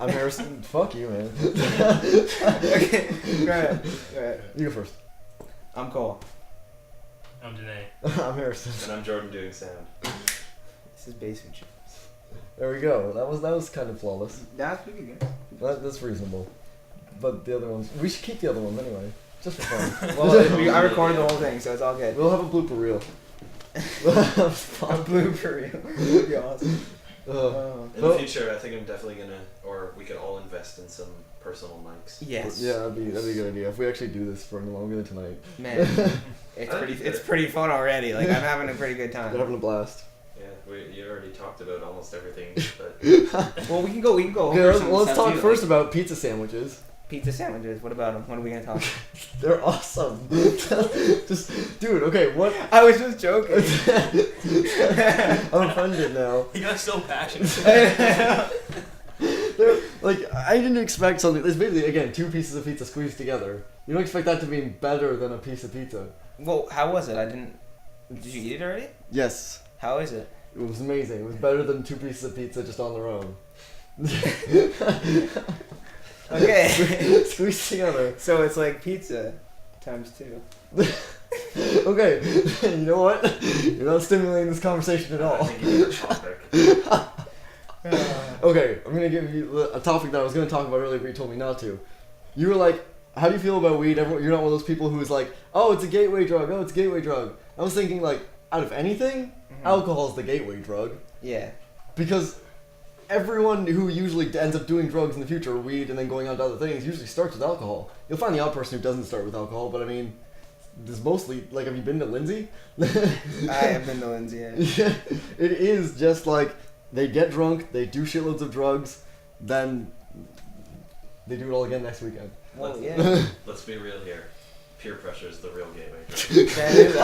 I'm Harrison. Fuck you, man. Okay, go ahead. You go first. I'm Cole. I'm Danae. I'm Harrison. And I'm Jordan doing sound. This is Basement Chums. There we go. That was kind of flawless. That's pretty good. That's reasonable. But the other ones, we should keep the other ones anyway, just for fun. Well, I recorded the whole thing, so it's all good. We'll have a blooper reel. A blooper reel. That'd be awesome. In the future, I think I'm definitely gonna, or we could all invest in some personal mics. Yes. Yeah, that'd be a good idea if we actually do this for any longer than tonight. Man, it's pretty fun already. Like I'm having a pretty good We're time. having a blast. Yeah, you already talked about almost everything, but Well, we can go. Okay, over some let's stuff talk too, first like about pizza sandwiches. pizza sandwiches. What about them? What are we gonna talk? They're awesome. Just, dude. Okay, what? I was just joking. I'm offended now. You got so passionate. They're, like, I didn't expect something. It's basically, again, two pieces of pizza squeezed together. You don't expect that to be better than a piece of pizza. Well, how was it? Did you eat it already? Yes. How is it? It was amazing. It was better than two pieces of pizza just on their own. Okay. Squeezed together. So it's like pizza times 2. Okay, you know what? You're not stimulating this conversation at I all. think you need a topic. Okay, I'm gonna give you a topic that I was gonna talk about earlier, but you told me not to. You were like, how do you feel about weed? You're not one of those people who's like, oh, it's a gateway drug. Oh, it's a gateway drug. I was thinking, like, out of anything, alcohol is the gateway drug. Yeah. Because everyone who usually ends up doing drugs in the future, weed and then going on to other things, usually starts with alcohol. You'll find the odd person who doesn't start with alcohol, but I mean, there's mostly, like, have you been to Lindsay? I have been to Lindsay. Yeah. Yeah, it is just like, they get drunk, they do shitloads of drugs, then they do it all again next weekend. Well, yeah. Let's be real here. Peer pressure is the real gateway drug. That is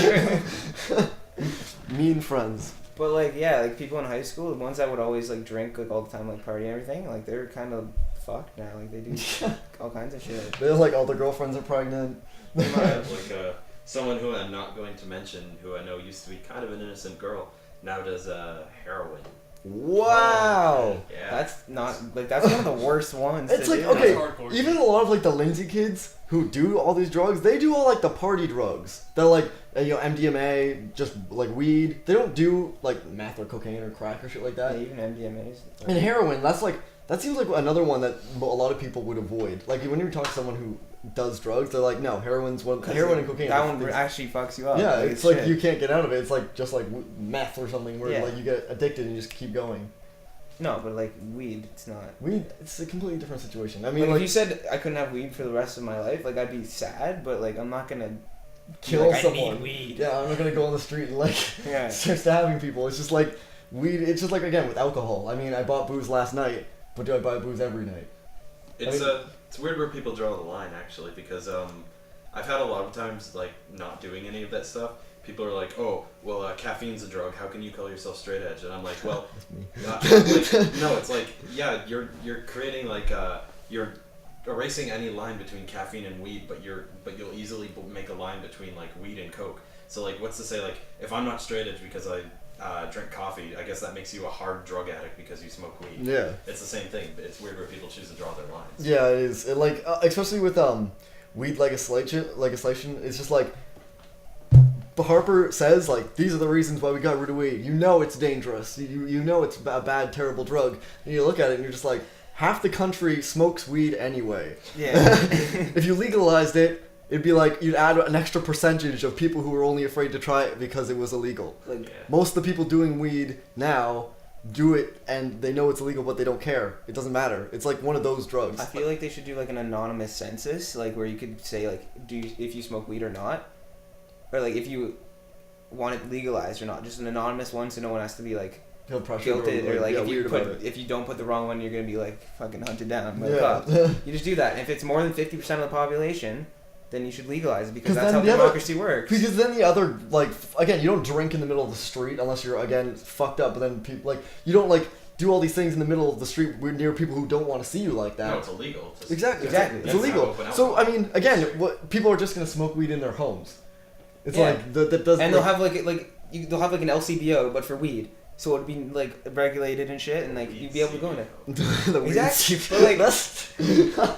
very true. Mean friends. But like, yeah, like people in high school, the ones that would always like drink like all the time, like party and everything, like they're kind of fucked now. Like they do all kinds of shit. They're like, all their girlfriends are pregnant. Like someone who I'm not going to mention, who I know used to be kind of an innocent girl, now does heroin. Wow! Yeah. That's not like that's one of the worst ones. It's to like, do. okay, That's hardcore. even a lot of like the Lindsay kids who do all these drugs, they do all like the party drugs. They're like, MDMA, just like weed. They don't do like meth or cocaine or crack or shit like Yeah, that. even MDMA's. And heroin, that seems like another one that a lot of people would avoid. Like when you talk to someone who does drugs, they're like, no, heroin and cocaine. That one actually fucks you up. Yeah, like, it's like shit. you can't get out of it. It's like just like meth or something where Yeah. like you get addicted and you just keep going. No, but like weed, it's not. Weed, it's a completely different situation. I mean, Like, like if you said I couldn't have weed for the rest of my life, like I'd be sad, but like I'm not gonna kill like, someone. I need weed. Yeah, I'm not gonna go on the street and like Yeah. start stabbing people. It's just like weed. It's just like, again, with alcohol. I mean, I bought booze last night, but do I buy booze every night? It's weird where people draw the line actually, because I've had a lot of times like not doing any of that stuff. People are like, oh, well, caffeine's a drug. How can you call yourself straight edge? And I'm like, well, no, it's like, yeah, you're creating like you're erasing any line between caffeine and weed, but you'll easily make a line between like weed and coke. So like, what's to say like if I'm not straight edge because I drink coffee, I guess that makes you a hard drug addict because you smoke weed. Yeah. It's the same thing, but it's weird where people choose to draw their lines. Yeah, it is. It, like especially with weed legislation. It's just like Harper says, like, these are the reasons why we got rid of weed. You know it's dangerous. You know it's a bad, terrible drug. And you look at it and you're just like, half the country smokes weed anyway. Yeah. If you legalized it, it'd be like you'd add an extra percentage of people who were only afraid to try it because it was illegal. Like, Yeah. Most of the people doing weed now do it and they know it's illegal, but they don't care. It doesn't matter. It's like one of those drugs. I feel like they should do like an anonymous census, like where you could say like, if you smoke weed or not, or like if you want it legalized or not. Just an anonymous one, so no one has to be like Feel pressure guilted or like yeah, if you don't put the wrong one, you're gonna be like fucking hunted down by the yeah. cops. You just do that. And if it's more than 50% of the population, then you should legalize it because 'Cause that's then how the democracy works. Because then the other, like, again, you don't drink in the middle of the street unless you're, again, fucked up. But then people, like, you don't, like, do all these things in the middle of the street near people who don't want to see you like that. No, it's illegal. Exactly. Exactly. It's That's how illegal. open So, alcohol. I mean, again, what people are just going to smoke weed in their homes. It's Yeah. like, that doesn't... And they'll have they'll have like an LCBO, but for weed. so it'd be like regulated and shit, and like you'd be able to go in there. The weed Exactly. seed. But, like, That's-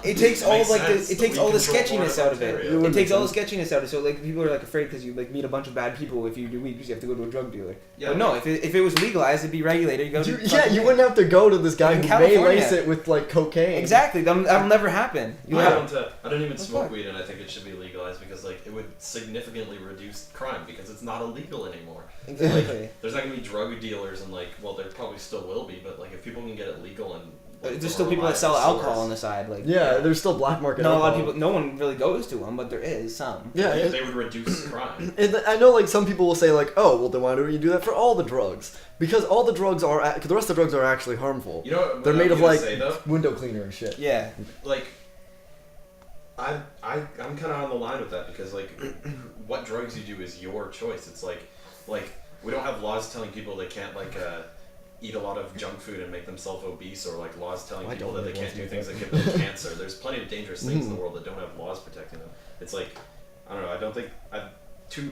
It takes all Makes of like sense. it takes We all the control part sketchiness of out of it. Ontario. would It takes make all the sense. sketchiness out of it. So like people are like afraid because you like meet a bunch of bad people if you do weed because you have to go to a drug dealer. Yeah, But no, if it was legalized, it'd be regulated. You go to You, fucking yeah, you thing. wouldn't have to go to this guy In who may California. lace it with like cocaine. Exactly. That'll never happen. You I have don't even The smoke fuck? weed, and I think it should be legalized because like it would significantly reduce crime because it's not illegal anymore. exactly. There's not gonna be drug dealers and like, well, there probably still will be, but like if people can get it legal and like, There's from still a people that sell reliable alcohol on source, the side. Like Yeah, there's still black market. no, a lot of alcohol. people. No one really goes to them, but there is some. Yeah, they would reduce crime. and I know like some people will say like, oh, well then why don't you do that for all the drugs? Because all the drugs are, cause the rest of the drugs are actually harmful. You know what They're I'm made of gonna like say, though? window cleaner and shit. Yeah. Like I'm kind of on the line with that because like what drugs you do is your choice. It's like we don't have laws telling people they can't like eat a lot of junk food and make themselves obese, or like laws telling I people don't that they really can't do want things to that do give them cancer. There's plenty of dangerous things in the Mhm. world that don't have laws protecting them. It's like I don't know. I don't think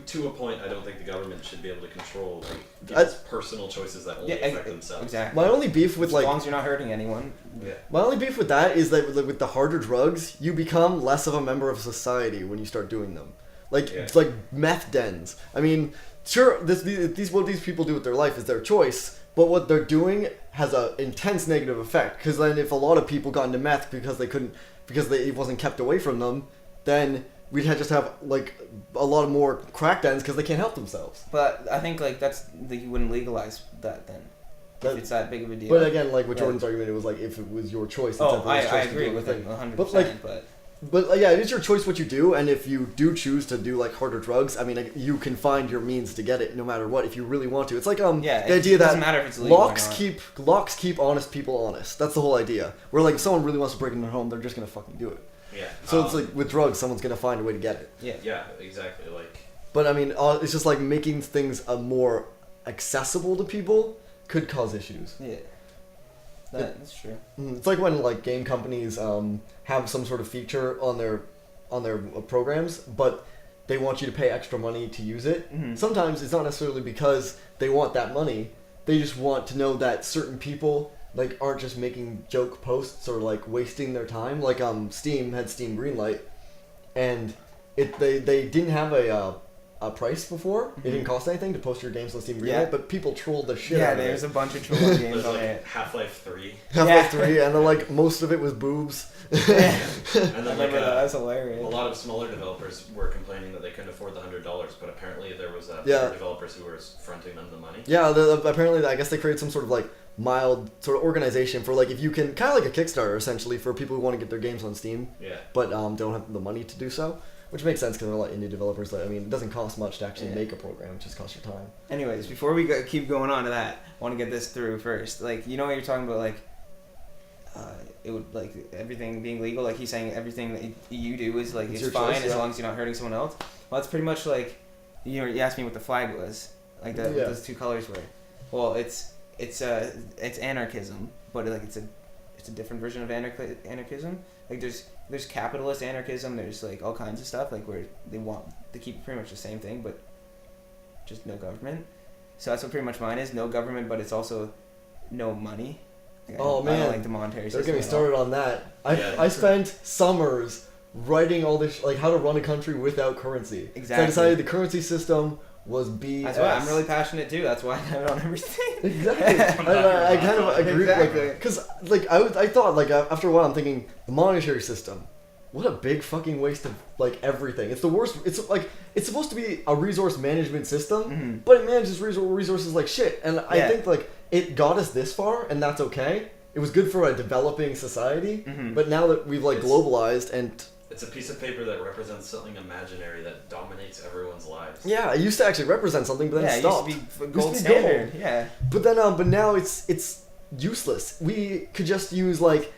to a point. I don't think the government should be able to control like people's personal choices that only affect themselves. Exactly. My only beef with As like long as you're not hurting anyone. Yeah. my only beef with that is that with the harder drugs, you become less of a member of society when you start doing them. Like Yeah. it's like meth dens. I mean, sure, these what these people do with their life is their choice, but what they're doing has a intense negative effect. Because then, if a lot of people got into meth because it wasn't kept away from them, then we'd just have like a lot more crack dens because they can't help themselves. But I think like you wouldn't legalize that then. That- If it's that big of a deal. But again, like with Yeah. Jordan's argument, it was like if it was your choice. oh, instead of his I choice to agree do with the it thing. 100%. But, like, but But yeah, it is your choice what you do, and if you do choose to do like harder drugs, I mean, like, you can find your means to get it no matter what if you really want to. It's like yeah, the it idea doesn't that matter if it's legal locks or not. keep honest people honest. That's the whole idea. Where like if someone really wants to break into their home, they're just gonna fucking do it. Yeah. So it's like with drugs, someone's gonna find a way to get it. Yeah. Yeah, exactly. Like But I mean, it's just like making things more accessible to people could cause issues. Yeah. That's true. It's like when like game companies have some sort of feature on their programs, but they want you to pay extra money to use it. Mhm. Sometimes it's not necessarily because they want that money. They just want to know that certain people like aren't just making joke posts or like wasting their time. Like Steam had Steam Greenlight, and they didn't have a price before. It didn't cost anything to post your games on Steam Greenlight, Yeah. but people trolled the shit Yeah, out of there's it. a bunch of trolling games there's on like it. Half-Life 3. Half-Life Yeah. 3, and then like most of it was boobs. Yeah. And I then like remember that. That's a hilarious. lot of smaller developers were complaining that they couldn't afford the $100, but apparently there was Yeah. bigger developers who were fronting them the money. Yeah, apparently I guess they created some sort of like mild sort of organization for like if you can kind of like a Kickstarter essentially for people who want to get their games on Steam, Yeah. but don't have the money to do so, which makes sense because there are a lot of indie developers that I mean it doesn't cost much to actually Yeah. make a program, it just costs your time. Anyways, before we keep going on to that, I want to get this through first. Like, you know what you're talking about, like, it would, like, everything being legal, like, he's saying everything that you do is, like, It's it's your fine choice, as yeah. long as you're not hurting someone else. Well, that's pretty much like, you asked me what the flag was, like, what Yeah. those two colors were. Well, it's anarchism, but, like, it's a different version of anarchism. Like, there's capitalist anarchism, there's, like, all kinds of stuff, like, where they want to keep pretty much the same thing, but just no government. So that's what pretty much mine is, no government, but it's also no money. Like, I Oh, don't man. like the monetary They're system. getting me at all. started on that. Yeah. I spent summers writing all this like how to run a country without currency. So I Exactly. decided the currency system was BS. That's why I'm really passionate too. That's why I have it on everything. Exactly. I kind of agree, Exactly. because like I thought like after a while I'm thinking the monetary system, what a big fucking waste of like everything. It's the worst. It's like it's supposed to be a resource management system, Mhm. but it manages resources like shit. And I Yeah. think like it got us this far, and that's okay. It was good for a developing society, Mhm. but now that we've like It's- globalized and It's a piece of paper that represents something imaginary that dominates everyone's lives. yeah, it used to actually represent something, but then Yeah, it it stopped. used to be Used gold to be gold. standard. Yeah. But then, but now it's useless. We could just use like,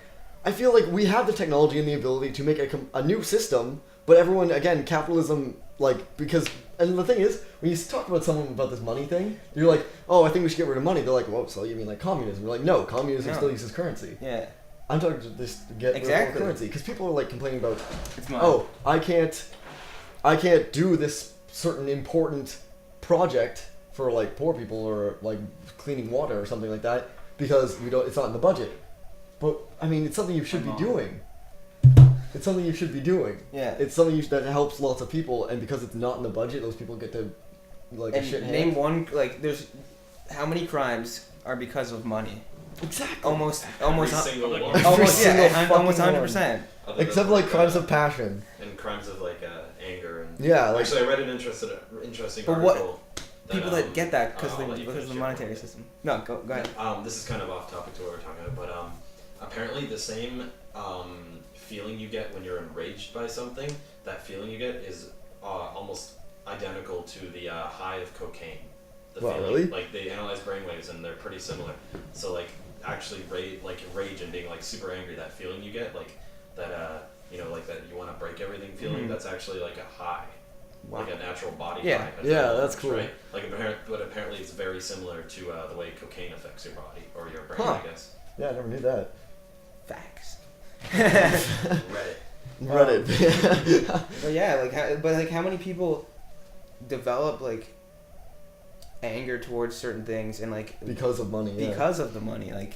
I feel like we have the technology and the ability to make a new system, but everyone again capitalism like because and the thing is when you talk about someone about this money thing, you're like, oh, I think we should get rid of money. They're like, whoa, so you mean like communism? We're like, no, communism No. still uses currency. Yeah. I'm talking to just to get rid Exactly. of currency because people are like complaining about, It's mine. oh, I can't do this certain important project for like poor people or like cleaning water or something like that because it's not in the budget. But I mean, it's something you should be doing. It's something you should be doing. Yeah. It's something that helps lots of people, and because it's not in the budget, those people get to like And a shit hand. name one, like, there's how many crimes are because of money? Exactly. Almost, Every single Every one. almost, single yeah, almost fucking 100%. Other than, Except like crimes of passion. and crimes of like anger and. Yeah, like Actually, I read an interesting But what- article. People that get that because I'll let you of finish the your monetary point. system. No, go ahead. This is kind of off topic to what we're talking about, but apparently the same feeling you get when you're enraged by something, that feeling you get is almost identical to the high of cocaine. The Wow, feeling, really? like they analyze brainwaves and they're pretty similar. So like actually rage and being like super angry, that feeling you get, like that like that you want to break everything feeling, Mhm. that's actually like a high. Wow. Like a natural body Yeah. high. Yeah, adrenaline that's rush, cool. Right? Like but apparently it's very similar to the way cocaine affects your body or your brain, Huh. I guess. yeah, I never knew that. Facts. Reddit. Reddit. But yeah, like how many people develop like anger towards certain things and like because of money. Yeah. because of the money, like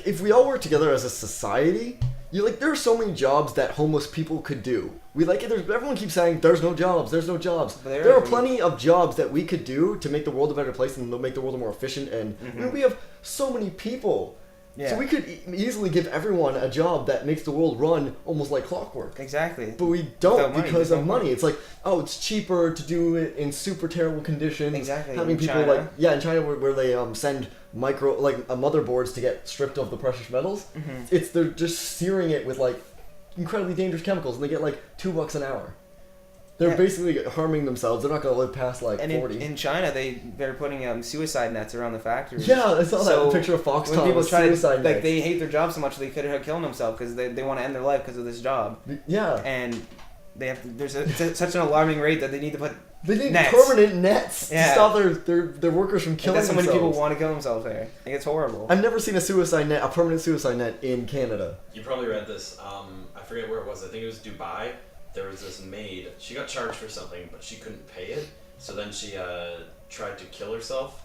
If we all work together as a society, there are so many jobs that homeless people could do. Everyone keeps saying there's no jobs, there's no jobs. But There are plenty of jobs that we could do to make the world a better place and make the world more efficient. And we have so many people, yeah, so we could easily give everyone a job that makes the world run almost like clockwork. exactly. But we don't Without money, because there's of no money. It's like, oh, it's cheaper to do it in super terrible conditions. Exactly, How many in people China. in China where they send motherboards to get stripped of the precious metals. They're just searing it with like incredibly dangerous chemicals, and they get like $2 an hour. They're Yeah. basically harming themselves. They're not gonna live past like And 40. in China, they're putting suicide nets around the factories. Yeah, I saw So that picture of Foxconn. When people with try to suicide nets. they hate their job so much they could have killed themselves because they want to end their life because of this job, Yeah, and they have to, such an alarming rate that they need to put. they need nets. permanent nets to Yeah. stop their workers from killing That's so many themselves. people want to kill themselves there. Like, it's horrible. I've never seen a permanent suicide net in Canada. You probably read this. I forget where it was. I think it was Dubai. There was this maid. She got charged for something, but she couldn't pay it. So then she tried to kill herself,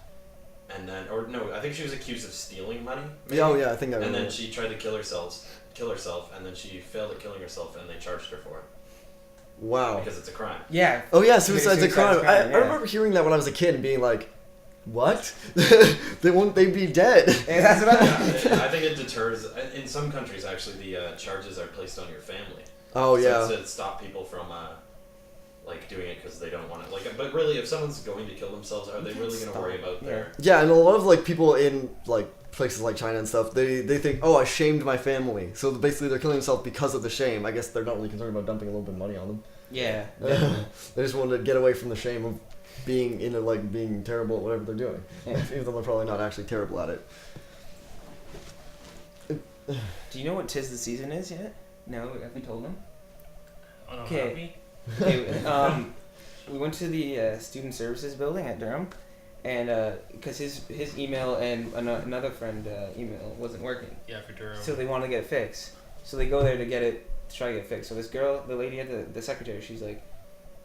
and then, or no, I think she was accused of stealing money. maybe. Oh yeah, I think I And remember. then she tried to kill herself, and then she failed at killing herself, and they charged her for it Wow. because it's a crime. Yeah. Oh yeah, Committing suicide's a crime. suicide's a crime, I yeah. remember hearing that when I was a kid and being like, "What? They'd be dead." Yeah, that's what I think it deters. In some countries, actually, the charges are placed on your family. Oh So yeah. to stop people from like doing it because they don't want to. Like, but really, if someone's going to kill themselves, are they can't really going to stop. worry about Yeah. their? Yeah, and a lot of like people in like places like China and stuff, they think, "Oh, I shamed my family," so basically they're killing themselves because of the shame. I guess they're not really concerned about dumping a little bit of money on them. Yeah. They just wanted to get away from the shame of being being terrible at whatever they're doing, Yeah. even though they're probably not actually terrible at it. Do you know what 'Tis the Season is yet? No, have we told them? Oh, no, Okay. happy? Okay, we went to the student services building at Durham, and because his email and another friend email wasn't working, Yeah, for Durham. so they wanted to get it fixed. So they go there to try to get it fixed. So this girl, the lady at the secretary, she's like,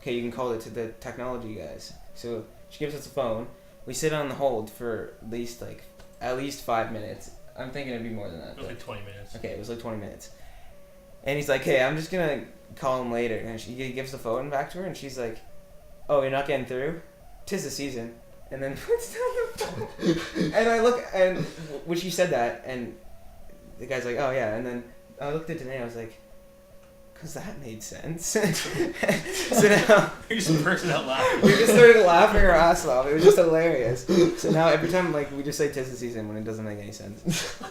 "Okay, you can call it to the technology guys." So she gives us a phone. We sit on the hold for at least 5 minutes. I'm thinking it'd be more than that. It was but- like 20 minutes. Okay, it was like 20 minutes. And he's like, "Hey, I'm just gonna call him later." And he gives the phone back to her, and she's like, "Oh, you're not getting through? 'Tis the season." And then puts down the phone. And I look, and when she said that, and the guy's like, "Oh yeah." And then I looked at Danae, I was like, "Cause that made sense." So now You're just bursting out laughing. we just started laughing our ass off. It was just hilarious. So now every time we just say "'Tis the season" when it doesn't make any sense.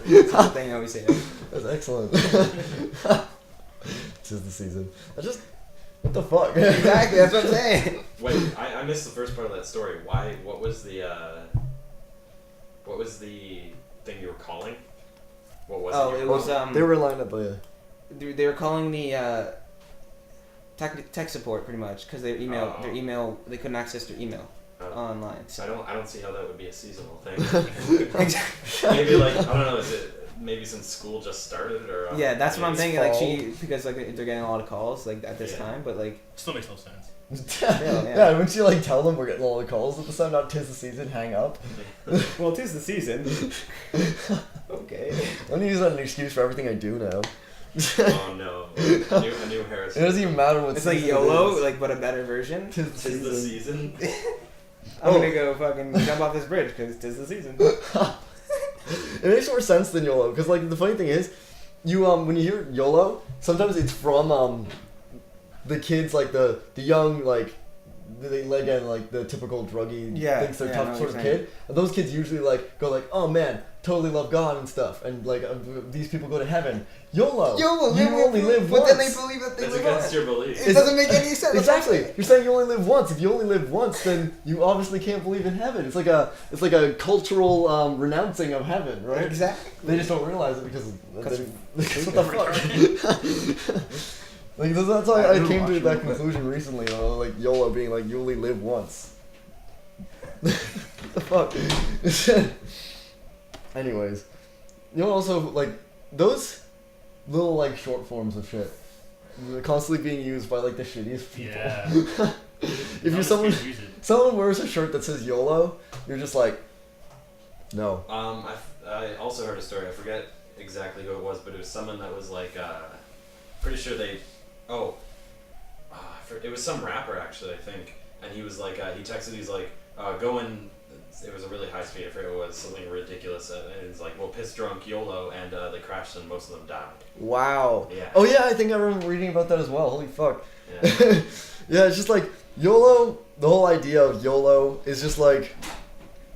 It's the thing I always say. That's excellent. Tis the season. What the fuck? Exactly, that's what I'm saying. Wait, I missed the first part of that story. Why? What was the thing you were calling? What was Oh, it? it was They were lined up. they were calling the tech support pretty much because their Oh. email they couldn't access their email online. So I don't see how that would be a seasonal thing. Maybe like I don't know. Is it maybe since school just started, or Yeah, that's what I'm It's thinking. Like fall. because like they're getting a lot of calls like at this Yeah. time, but like Still makes no sense. Yeah, wouldn't you like tell them we're getting all the calls at the time? Not 'tis the season, hang up. well, 'tis the season. Okay. I'm gonna use that as an excuse for everything I do now. Oh no, a new Harris. It doesn't even matter what It's like season it YOLO, is. like but a better version. 'Tis the Tis the season. season. I'm Oh. gonna go fucking jump off this bridge because 'tis the season. It makes more sense than YOLO, because like the funny thing is, you when you hear YOLO, sometimes it's from the kids, like the young, like again, like the typical druggy Yeah, thinks they're yeah, I tough know sort what of you're kid, and those kids usually like go like, oh man, totally love God and stuff, and like these people go to heaven. YOLO, you only live but once. then they believe that they It's live against on. your belief. It doesn't make any sense. Exactly. You're saying you only live once. If you only live once, then you obviously can't believe in heaven. It's like a cultural renouncing of heaven, right? Exactly. They just don't realize it because what the fuck. Like that's why I came to that conclusion recently. You know, like YOLO being like you only live once. The fuck. Anyways, you know, also like those little like short forms of shit, they're constantly being used by like the shittiest people. Yeah. If you're Not someone, just use it. someone wears a shirt that says YOLO, you're just like, no. I also heard a story. I forget exactly who it was, but it was someone that was like, pretty sure they, it was some rapper actually, I think, and he was like, he texted, he's like, go in. It was a really high speed. I forget what it was, something ridiculous, and it's like, well, piss drunk YOLO, and they crashed and most of them died. Wow. Yeah. Oh yeah, I think I remember reading about that as well. Holy fuck. Yeah. Yeah, it's just like YOLO. The whole idea of YOLO is just like,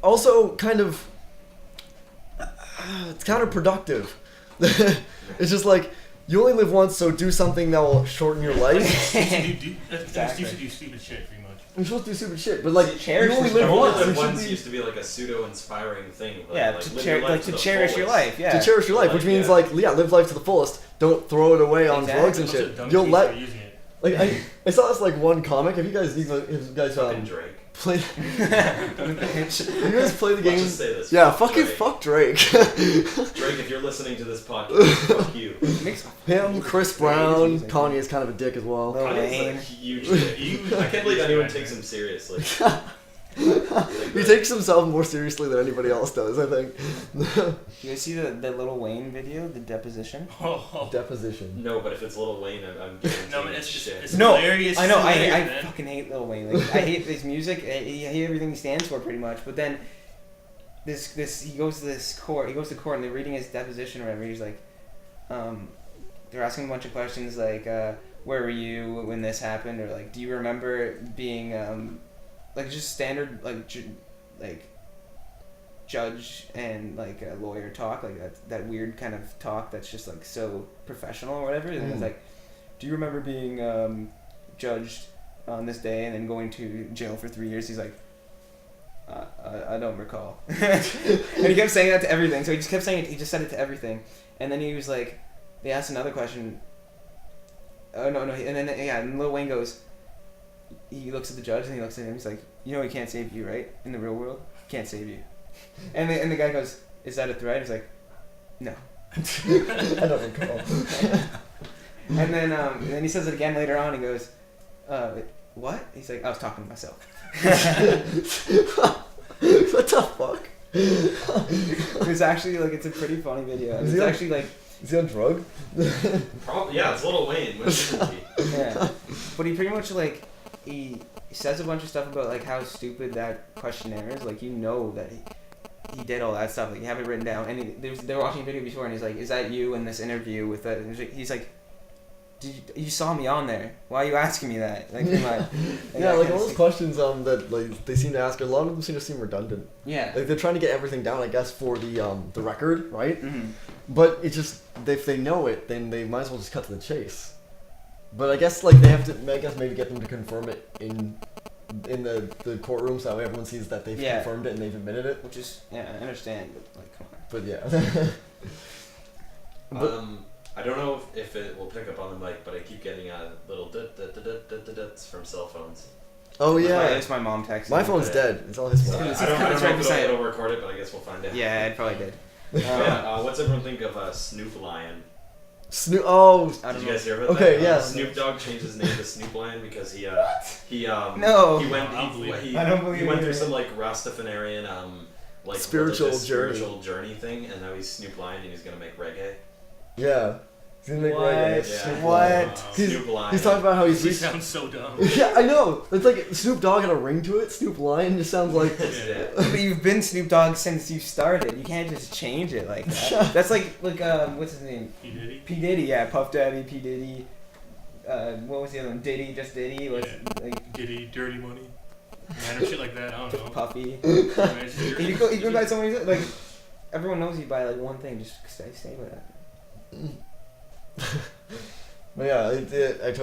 also kind of, it's counterproductive. It's just like you only live once, so do something that will shorten your life. You Exactly. used to do stupid shit, pretty much. You're supposed to do stupid shit, but like Cherish you only yourself. live Only once. live There should once be- used to be like a pseudo-inspiring thing. Like, Yeah, like, to, live your life like to to the cherish your fullest. life. Yeah. To cherish your life, which Like, means yeah. like live life to the fullest. Don't throw it away on Exactly. drugs and Those are shit. dumb You'll kids let that are using it. like I saw this like one comic. Have you guys Fucking Drake. play? Bitch. You guys play the Let's game? just say this. Yeah, fuck fuck Drake. Drake, if you're listening to this podcast, fuck you. Makes Him, Chris Brown, Kanye is kind of a dick as well. Oh. Kanye's Wayne. a huge dick. I can't believe anyone takes him seriously. He takes himself more seriously than anybody else does, I think. You guys see the Little Wayne video, the deposition? Oh. Deposition. No, but if it's Lil Wayne, I'm guaranteeing No, but it's just shit. it's No, hilarious. I know. It's I hilarious, man. fucking hate Lil Wayne. Like, I hate his music. I hate everything he stands for, pretty much. But then, this he goes to this court. He goes to court, and they're reading his deposition or whatever. He's like, they're asking a bunch of questions like, where were you when this happened, or like, do you remember being like just standard like judge and like a lawyer talk, like that weird kind of talk that's just like so professional or whatever. And it's like, do you remember being judged on this day and then going to jail for 3 years? He's like, I don't recall. And he kept saying that to everything. So he just kept saying it. He just said it to everything. And then he was like, they asked another question. Oh no. And then and Lil Wayne goes. He looks at the judge and he looks at him. He's like, you know, he can't save you, right? In the real world, he can't save you. And the guy goes, is that a threat? He's like, no. I don't recall. And then he says it again later on. He goes, what? He's like, I was talking to myself. What the fuck? It's actually like, it's a pretty funny video. Is It's he on- actually like, Is he on drug? Probably, yeah, it's Lil Wayne. What shouldn't he? yeah. But he pretty much like, he says a bunch of stuff about like how stupid that questionnaire is. Like, you know that he did all that stuff. Like, you have it written down. And they were watching a video before, and he's like, "Is that you in this interview with that?" And he's like, you saw me on there. Why are you asking me that? Like, come on. Yeah, like all those questions that like they seem to ask, a lot of them seem redundant. Yeah. Like they're trying to get everything down, I guess, for the record, right? Mm-hmm. But it just if they know it, then they might as well just cut to the chase. But I guess like they have to, I guess maybe get them to confirm it in the courtroom so that way everyone sees that they've confirmed it and they've admitted it. Which is, yeah, I understand, but like, come on. But yeah. But, I don't know if it will pick up on the mic, but I keep getting little duts from cell phones. oh yeah. It's my mom texting. My me. phone's dead. It's all his So fault. It's I don't right know if beside it'll record it, but I guess we'll find out. Yeah, it probably did. What's everyone think of Snoop Lion? Snoop. Oh, I Did don't you know. guys hear about that? Okay, yeah. Snoop Dogg changed his name to Snoop Lion because he No. he went I don't believe it. I don't believe he went it through either. some like Rastafarian like Spiritual religious journey. spiritual journey thing, and now he's Snoop Lion and he's gonna make reggae. yeah. He's gonna make What? reggae. Yeah. Snoop What? Lion. He's- Snoop Lion. He's talking about how he's He reached. sounds so dumb. Yeah, I know. It's like Snoop Dogg had a ring to it. Snoop Lion just sounds like. Yeah. But you've been Snoop Dogg since you started. You can't just change it like that. That's like what's his name? He did it. P Diddy, yeah, Puff Daddy, P Diddy. What was the other one? Diddy, just Diddy. What's Yeah. like Diddy, Dirty Money, random shit like that. I don't know. Puffy? Man, it's just You go by so many like everyone knows you by like one thing. Just stay with that. But yeah,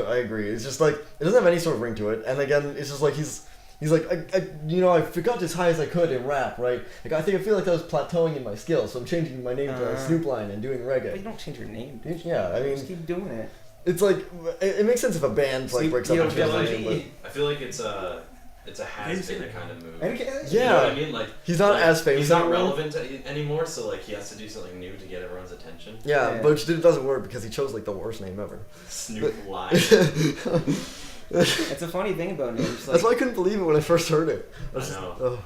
I agree. It's just like it doesn't have any sort of ring to it, and again, it's just like he's like I forgot as high as I could in rap, right? Like I feel like I was plateauing in my skills, so I'm changing my name to Snoop Lion and doing But you reggae. don't change your name, dude. Yeah, I Just mean, keep doing it. it's like it makes sense if a band like Snoop breaks up Dogg, and changes their Dogg. name, I feel like it's a has-been kind of move. Okay. Yeah. You know what I mean? Like but he's not like, as famous. He's not anymore. relevant anymore, so like he has to do something new to get everyone's attention. Yeah, Yeah. but it doesn't work because he chose like the worst name ever. Snoop Lion. It's a funny thing about names. Like, That's why I couldn't believe it when I first heard it. I know. Oh.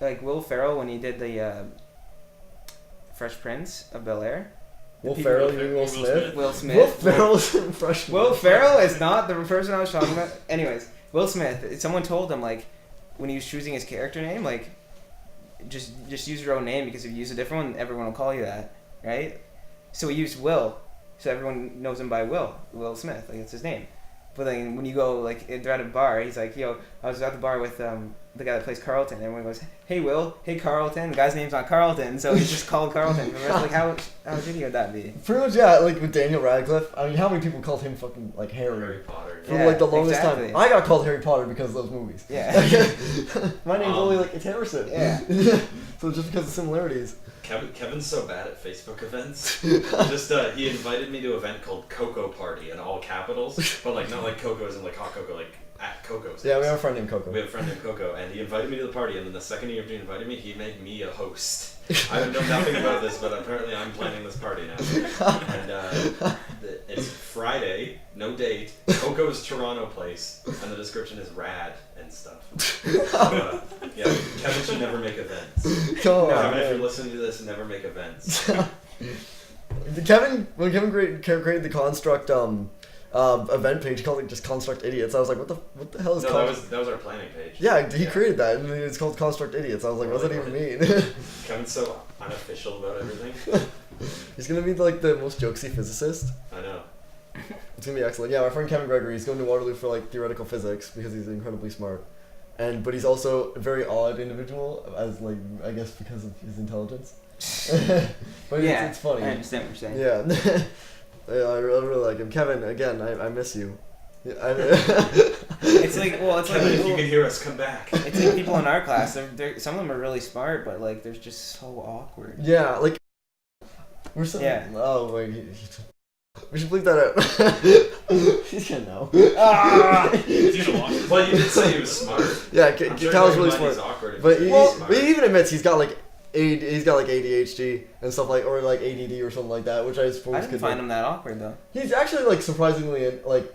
like Will Ferrell when he did the Fresh Prince of Bel Air. Will People Ferrell, Will you mean Fer- Will Will Smith? Will Will Smith. Ferrell's in freshman. Will Ferrell is not the person I was talking about. Anyways, Will Smith. Someone told him like when he was choosing his character name, like just use your own name because if you use a different one, everyone will call you that, right? So he used Will, so everyone knows him by Will Smith. Like that's his name. But then when you go like they're at a bar, he's like, "Yo, I was at the bar with the guy that plays Carlton." And everyone goes, "Hey Will, hey Carlton." The guy's name's not Carlton, so he's just called Carlton. And we're like, how shitty would that be? Pretty much, yeah. Like with Daniel Radcliffe. I mean, how many people called him fucking like Harry Harry Potter. for Yeah, like the longest exactly. time? I got called Harry Potter because of those movies. Yeah. My name's only like it's Harrison. Yeah. So just because of similarities. Kevin's so bad at Facebook events. He invited me to an event called Cocoa Party in all capitals, but like not like Cocoa as in like hot cocoa, like at Coco's. Yeah, we have a friend named Coco. We have a friend named Coco, and he invited me to the party, and then the second he invited me, he made me a host. I know nothing about this, but apparently I'm planning this party now. And it's Friday, no date, Coco's Toronto place, and the description is rad and stuff. So, yeah, Kevin should never make events. Come on, Kevin, if man. you're listening to this, never make events. When Kevin created the Construct event page, he called it just Construct Idiots. I was like, what the hell is No, Construct? that was our planning page. Yeah, he created that, and it's called Construct Idiots. I was like, what does that even mean? Kevin's so unofficial about everything. He's gonna be like the most jokesy physicist. I know. It's gonna be excellent. Yeah, my friend Kevin Gregory, he's going to Waterloo for like theoretical physics because he's incredibly smart, but he's also a very odd individual, as like I guess because of his intelligence. But Yeah, it's funny. I understand what you're saying. Yeah. Yeah, I really like him. Kevin, again, I miss you. Yeah, It's like it's like Kevin, if you people, can hear us, come back. it's like people in our class. They're some of them are really smart, but like they're just so awkward. yeah, like we're so. Yeah. Oh wait, we should bleep that out. He's gonna know. He's gonna watch this. Well, you did say he was smart. Yeah, I'm sure Kyle's really everybody's smart, awkward if but he's he, really smart. but he even admits he's got like ADHD and stuff like, or like ADD or something like that, which I suppose I didn't could find be. him that awkward though. He's actually like surprisingly like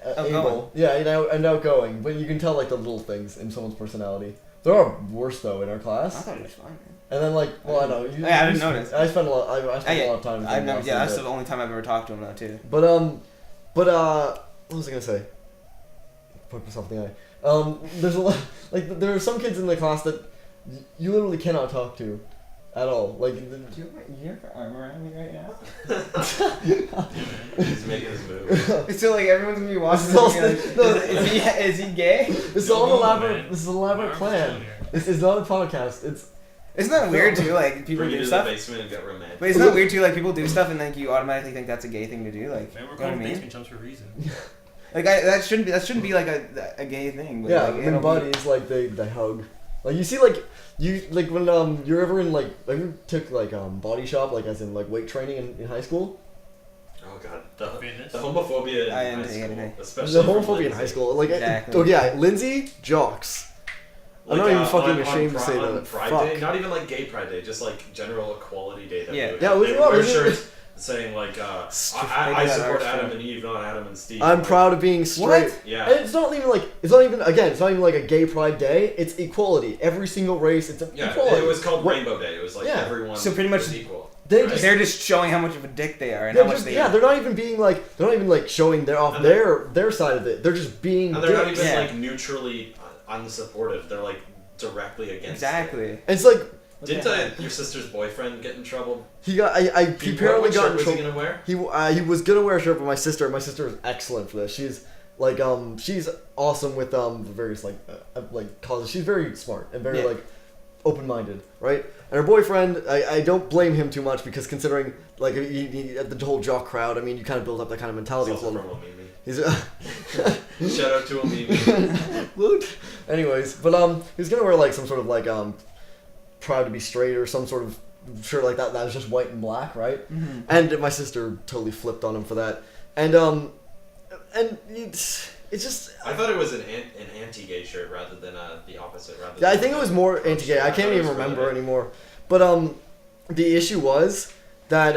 Outgoing. able. Yeah, and outgoing, but you can tell like the little things in someone's personality. There are worse though in our I class. thought he was fine. Man. And then like, well, I know. Yeah, I didn't notice. I spent a lot. I spent a lot of time. with I've him never, last yeah, that's time, the only time I've ever talked to him though too. but what was I gonna say? Put myself in the eye. There's a lot. Like there are some kids in the class that you literally cannot talk to, at all. Like. Do you have your arm around me right now? He's making his move. So like everyone's gonna be watching. This is all- This and be like, is he gay? This is Don't all an move, elaborate. man. This is an My elaborate arm's plan. down here. This is not a podcast. It's. Isn't that weird too? Like people Bring you do to stuff. the basement and get romantic. But isn't that weird too? Like people do stuff and like you automatically think that's a gay thing to do. Like, Man, we're you know what I calling mean? basement chumps for a reason. Like that shouldn't be like a gay thing. But Yeah, like, when it'll be- buddies like they hug. Like you see like you like when you're ever in like have you took like body shop like as in like weight training in high school. Oh god, the Fitness. homophobia in I high didn't take school, anything. especially The from homophobia in high Lindsay. school like Exactly. oh yeah, Lindsay jocks. I'm not even fucking on ashamed to say on that. Pride Fuck. Day, not even like Gay Pride Day, just like general equality day. That Yeah. we would Yeah, have. we- They well, would wear we- shirts saying like, I They do that support ours, Adam too. and Eve, not Adam and Steve. I'm Like, proud of being straight. What? Yeah. And it's not even like it's not even like a gay pride day. It's equality. Every single race, it's Yeah, equality. it was called What- Rainbow Day. It was like Yeah. everyone So pretty much was equal. They right? just- They're just showing how much of a dick they are and They're how much just, they. yeah, they're not even being like showing their off And they're- their side of it. They're just being And they're not dicks. even Yeah. like neutrally unsupportive. They're like directly against. It. Exactly. And it's like What Didn't the heck? your sister's boyfriend get in trouble? he got he apparently what got shirt in was he trouble. gonna wear? He was gonna wear a shirt, but my sister is excellent for this. She's like she's awesome with the various like causes. She's very smart and very Yeah. like open minded, right? And her boyfriend, I don't blame him too much because considering like the whole jock crowd, I mean you kind of build up that kind of It's mentality. also with from them. Omimi. He's Shout out to Omimi. Woot. Anyways, but he's gonna wear like some sort of like proud to be straight or some sort of shirt like that was just white and black, right? Mm-hmm. And my sister totally flipped on him for that. And it's just I thought it was an anti-gay shirt rather than the opposite. Rather yeah, I than think it was more anti-gay. I thought can't it even was remember really- anymore. But the issue was that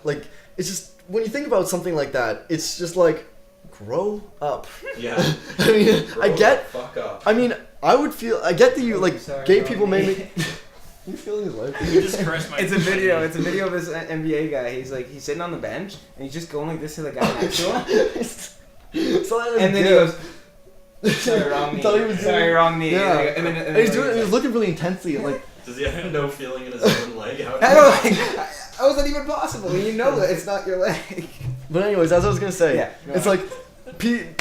like it's just when you think about something like that, it's just like grow up. Yeah. I mean, Grow I get. the fuck up. I mean, I get that you like Sorry, gay Ronnie. people made me. You feeling his life? You just caressed my. It's a video. It's a video of this NBA guy. He's sitting on the bench and he's just going like this to the guy next to him. So And then he goes, "Sorry, wrong knee. Thought he was Sorry, doing- wrong knee." Yeah. And he's doing. He was looking really intensely, and like Does he have no feeling in his own leg? How I don't. How is that even possible? You know that it's not your leg. But anyways, as I was gonna say, Yeah, go it's on. like,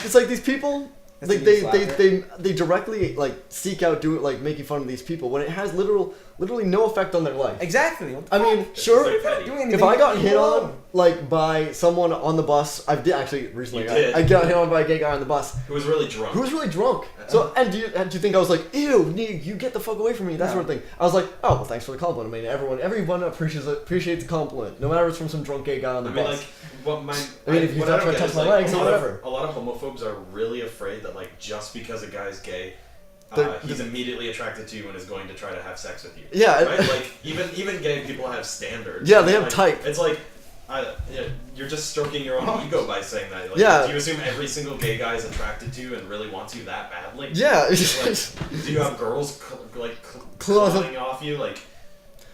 it's like these people, That's like a new they directly like seek out making fun of these people when it has literally no effect on their life. Exactly. What the I mean, fuck? sure, It's like petty. Doing anything if I got but hit alone. on like by someone on the bus, I did actually recently. You did. I got hit on by a gay guy on the bus Who was really drunk? who was really drunk. So and do you think I was like, ew, you get the fuck away from me, that No. sort of thing. I was like, oh well, thanks for the compliment. I mean, everyone appreciates a compliment, no matter if it's from some drunk gay guy on the I mean, bus. like, what my. I mean, if you what touch I my- don't get touch is, my like, legs a or lot of- whatever. A lot of homophobes are really afraid that, like, just because a guy's gay, he's immediately attracted to you and is going to try to have sex with you. Yeah, Right? Like, even gay people have standards. Yeah, they have Like, type. It's like. You're just stroking your own ego by saying that. Like, Yeah. Do you assume every single gay guy is attracted to you and really wants you that badly? Yeah, Like, do you have girls Claws- clawing off you? Like,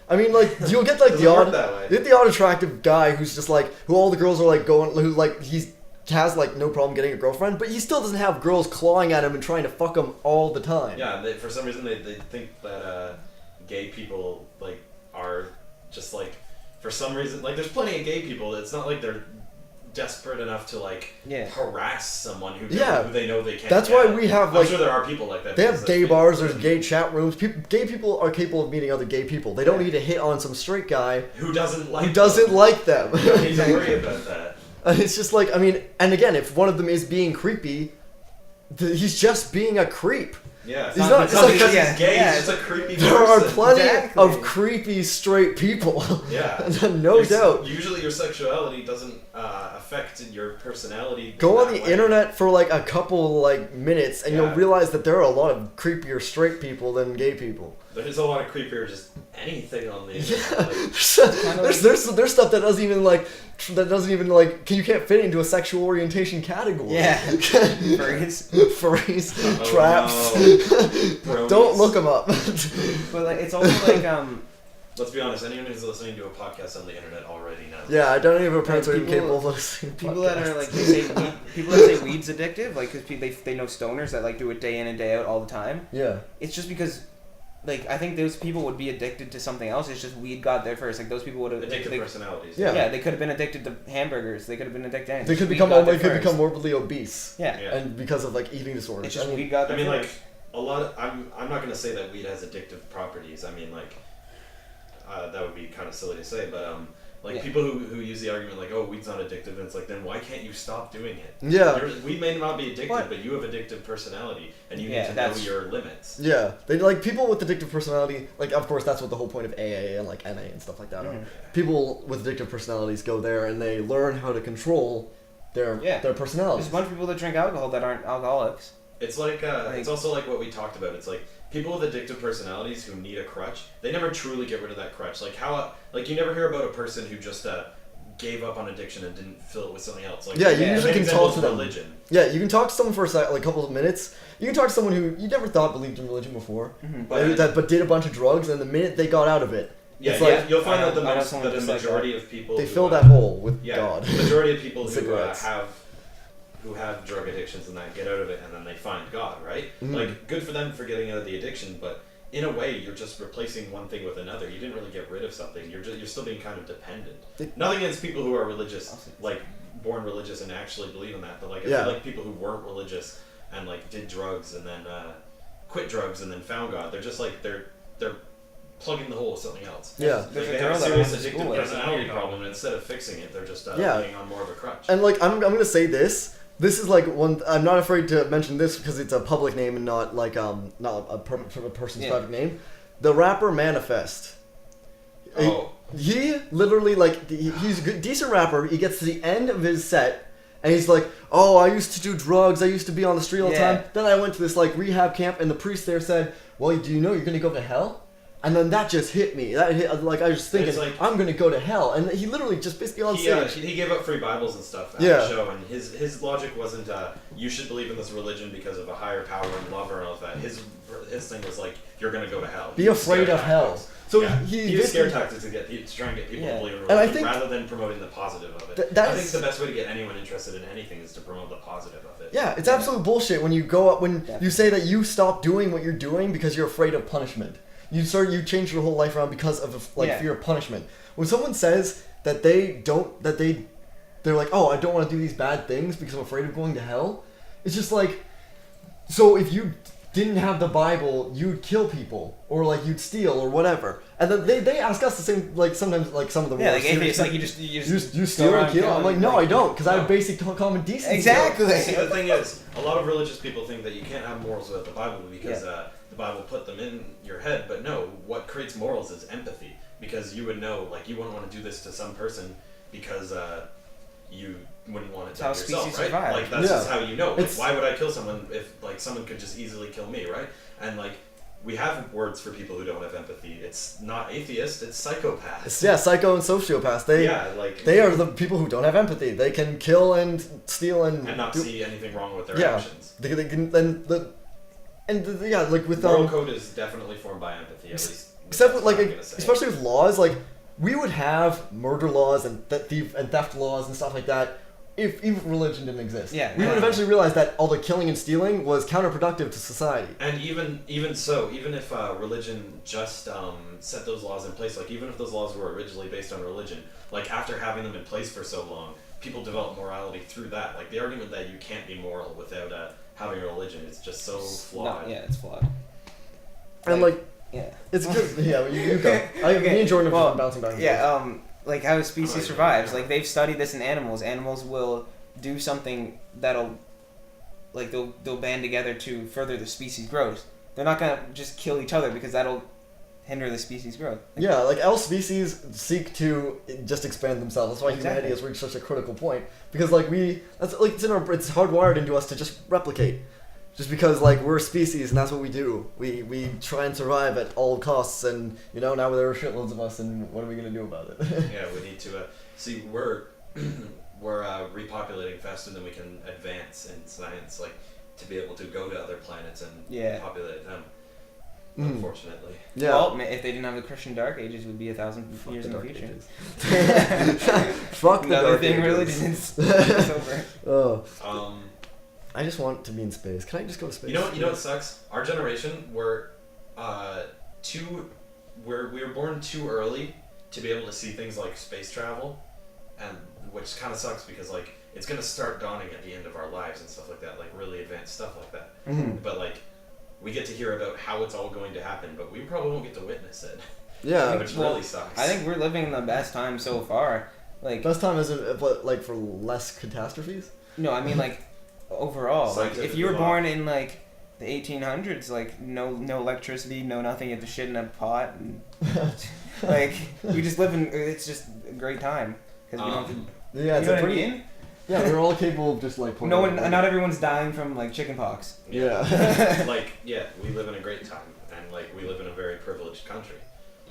I mean, like you'll get like doesn't the work odd, that way. you get the odd attractive guy who's just like who all the girls are like going, who like he has like no problem getting a girlfriend, but he still doesn't have girls clawing at him and trying to fuck him all the time. Yeah, for some reason they think that gay people like are just like for some reason like there's plenty of gay people. It's not like they're desperate enough to like Yeah. harass someone who Yeah. who they know they can't. That's get. why we have, I'm like- sure there are people like that. They because have gay that's bars, been- there's gay chat rooms. Gay people are capable of meeting other gay people. They don't Yeah. need to hit on some straight guy who doesn't like who doesn't them. like them. You don't need to worry about that. And it's just like, I mean, and again, if one of them is being creepy, he's just being a creep. Yeah, He's not- it's it's not like- because yeah, he's gay. yeah, He's just a creepy There are person. plenty Exactly. of creepy straight people. Yeah, No Your- doubt. Usually, your sexuality doesn't affect your personality. Go on that the way. internet for like a couple like minutes, and Yeah. you'll realize that there are a lot of creepier straight people than gay people. There's a lot of creepier just anything on the internet. Yeah, Like, there's stuff that doesn't even like you can't fit into a sexual orientation category. Yeah. Furries, Oh, traps. no. Don't look them up. But like it's also like Let's be honest. Anyone who's listening to a podcast on the internet already knows. Yeah, I don't even have parents who are People- capable of listening to people that are podcasts. like they say people that say weed's addictive, like because they know stoners that like do it day in and day out all the time. Yeah. It's just because. Like I think those people would be addicted to something else. It's just weed got there first. Like those people would have. Addictive they, personalities. Yeah. Yeah, they could have been addicted to hamburgers. They could have been addicted to anything. They could Weed become got there they could first. become morbidly obese. Yeah. Yeah. And because of like eating disorders. It's just I mean, weed got I there mean, like first. a lot. Of, I'm not gonna say that weed has addictive properties. I mean, like that would be kind of silly to say, but like Yeah. people who use the argument like, oh, weed's not addictive, and it's like, then why can't you stop doing it? Yeah. Weed may not be addictive, What? but you have addictive personality, and you Yeah, need to know that's- your limits. Yeah, they like people with addictive personality. Like, of course, that's what the whole point of AA and like NA and stuff like that are. Mhm. People with addictive personalities go there and they learn how to control their Yeah. personality. There's a bunch of people that drink alcohol that aren't alcoholics. It's like, Like- it's also like what we talked about. It's like people with addictive personalities who need a crutch, they never truly get rid of that crutch. Like like you never hear about a person who just gave up on addiction and didn't fill it with something else. Like Yeah, you usually can talk to them. Religion. Yeah, you can talk to someone for like a couple of minutes. You can talk to someone who you never thought believed in religion before, but did a bunch of drugs, and the minute they got out of it, yeah, it's like you'll find that the I know someone just like majority of people they who, fill that hole with God. The majority of people Cigarettes. who have drug addictions and that get out of it and then they find God, right? Mhm. Like, good for them for getting out of the addiction, but in a way, you're just replacing one thing with another. You didn't really get rid of something. You're still being kind of dependent. Nothing against people who are religious, like born religious and actually believe in that, but like I feel like people who weren't religious and like did drugs and then quit drugs and then found God, they're just like they're plugging the hole with something else. Yeah. Like There's a they girl have a that serious went to addictive school with personality problem, and instead of fixing it, they're just Yeah. laying on more of a crutch. And like I'm gonna say this. This is like one. I'm not afraid to mention this because it's a public name and not like not a person's private name. The rapper Manifest. Oh. He literally like he's a good, decent rapper. He gets to the end of his set and he's like, "Oh, I used to do drugs. I used to be on the street all the time. Then I went to this like rehab camp and the priest there said, "Well, do you know you're gonna go to hell?" And then that just hit me. That hit, like I was thinking, like, I'm gonna go to hell. And he literally just basically on stage. He gave up free Bibles and stuff at Yeah. the show, and his logic wasn't you should believe in this religion because of a higher power and love and all of that. His thing was like, you're gonna go to hell. Be afraid of hell. So he used scare tactics to try and get people to believe in And I religion think rather than promoting the positive of it. that I is- think the best way to get anyone interested in anything is to promote the positive of it. Yeah, it's absolute bullshit when you go up when you say that you stop doing what you're doing because you're afraid of punishment. You change your whole life around because of fear of punishment. When someone says that they're like, "Oh, I don't want to do these bad things because I'm afraid of going to hell," it's just like, so if you didn't have the Bible, you'd kill people or like you'd steal or whatever. And then they ask us the same, like sometimes like some of the like atheists, like you steal and kill. I'm like, no, I don't, because I have basic common decency. Exactly. See, the thing is, a lot of religious people think that you can't have morals without the Bible because the Bible put them in your head. But no, what creates morals is empathy. Because you would know, like, you wouldn't want to do this to some person because you wouldn't want it to That's how yourself, species right? survive. Like, that's just how you know. Like, It's- why would I kill someone if, like, someone could just easily kill me, right? And, like, we have words for people who don't have empathy. It's not atheist, it's psychopath. Psycho and sociopaths. They are the people who don't have empathy. They can kill and steal and not see anything wrong with their Yeah. actions. They can like with Moral code is definitely formed by empathy, at least. except That's with, what like I'm gonna say. especially with laws, like we would have murder laws and theft laws and stuff like that if even religion didn't exist. We would eventually realize that all the killing and stealing was counterproductive to society. And even so, even if religion just set those laws in place, like even if those laws were originally based on religion, like after having them in place for so long, people develop morality through that. Like the argument that you can't be moral without having a religion is just so flawed. It's flawed. And like Yeah. it's good. Yeah, you go. Me and Jordan are bouncing back and forth. Like how a species survives. Like they've studied this in animals. Animals will do something that'll, like they'll band together to further the species growth. They're not gonna just kill each other because that'll hinder the species growth. Yeah, like all species seek to just expand themselves. That's why humanity has reached such a critical point. Because like it's hardwired into us to just replicate. Just because like we're a species and that's what we do. We try and survive at all costs, and now there are shitloads of us, and what are we gonna do about it? Yeah, we need to see we're repopulating faster than we can advance in science, like to be able to go to other planets and populate them. Unfortunately. Yeah. Well, if they didn't have the Christian Dark Ages, it would be 1,000 years in the future. Fuck the Another Dark thing, Ages. religion is over. I just want to be in space. Can I just go to space? You know what sucks? Our generation we were born too early to be able to see things like space travel, and which kind of sucks because like it's gonna start dawning at the end of our lives and stuff like that, like really advanced stuff like that. Mm-hmm. But like we get to hear about how it's all going to happen, but we probably won't get to witness it. Yeah. Which really sucks. I think we're living the best time so far. Like best time isn't like for less catastrophes. No, I mean like overall. Like if you were born in like the 1800s, like no electricity, no nothing, you have to shit in a pot, and like we just live in. It's just a great time because we don't. Have to, yeah, it's you know a pretty. What I mean? Yeah, we're all capable of just like. Not everyone's dying from like chickenpox. Yeah. Like we live in a great time. like we live in a very privileged country.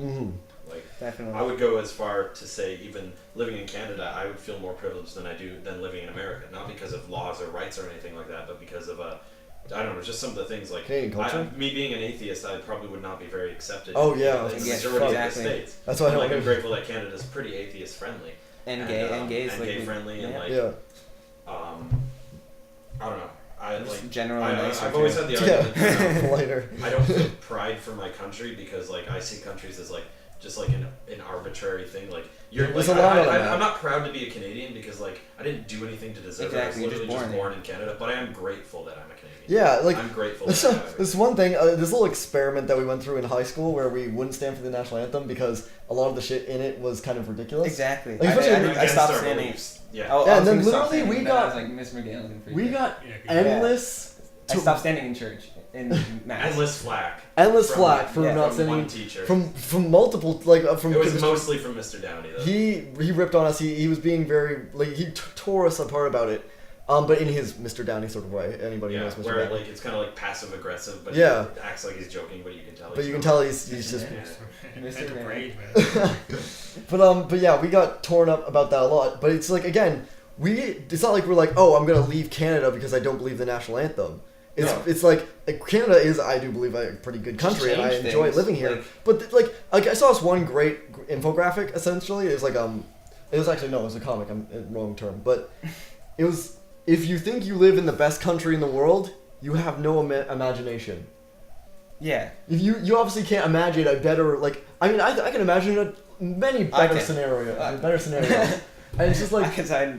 Mm-hmm. Like Definitely. I would go as far to say even living in Canada, I would feel more privileged than living in America. Not because of laws or rights or anything like that, but because of I don't know, just some of the things like Canadian culture? me being an atheist, I probably would not be very accepted. Oh, in, yeah. in the Yeah, majority exactly. of the states. That's why I And, like don't I'm grateful that Canada's pretty atheist friendly and gays and like gay friendly and yeah. like Yeah. I don't know. I Just like generally nicer I've always too. had the argument. that, Later. I don't feel pride for my country because like I see countries as like just like an arbitrary thing. Like you're There's like a lot of that. I'm not proud to be a Canadian because like I didn't do anything to deserve Exactly, it. I you're was just literally just born born in Canada, but I am grateful that I'm a Canadian. Yeah, like I'm grateful. this, that I this one thing, this little experiment that we went through in high school where we wouldn't stand for the national anthem because a lot of the shit in it was kind of ridiculous. Exactly. Like, especially I Against stopped our standing. beliefs. Yeah. Oh, Yeah, I and was then gonna stop literally standing, we but I got- was like Miss McGill looking for you. We got Yeah, 'cause endless. I stopped standing in church in mass. Endless flack. Endless from, flack for yeah, not from one standing teacher. from multiple from. it was mostly from Mr. Downey though. he ripped on us. He was being very like he tore us apart about it. But in his Mr. Downey sort of way. Anybody yeah, knows Mr. where Downey. like it's kind of like passive aggressive, but Yeah. he acts like he's joking, but you can tell. But he's you can not. tell he's just. Yeah. Mr. Mr. Braid, man. But yeah, we got torn up about that a lot. But it's like again, it's not like we're like, oh, I'm gonna leave Canada because I don't believe the national anthem. It's like Canada is, I do believe, a pretty good country, and I Change enjoy things, living here. like- But like I saw this one great infographic. Essentially, it was like it was actually no, it was a comic. I'm wrong term, but it was if you think you live in the best country in the world, you have no imagination. Yeah. If you obviously can't imagine a better like I mean I can imagine many better can. scenarios, I- better scenarios, and it's just like Because I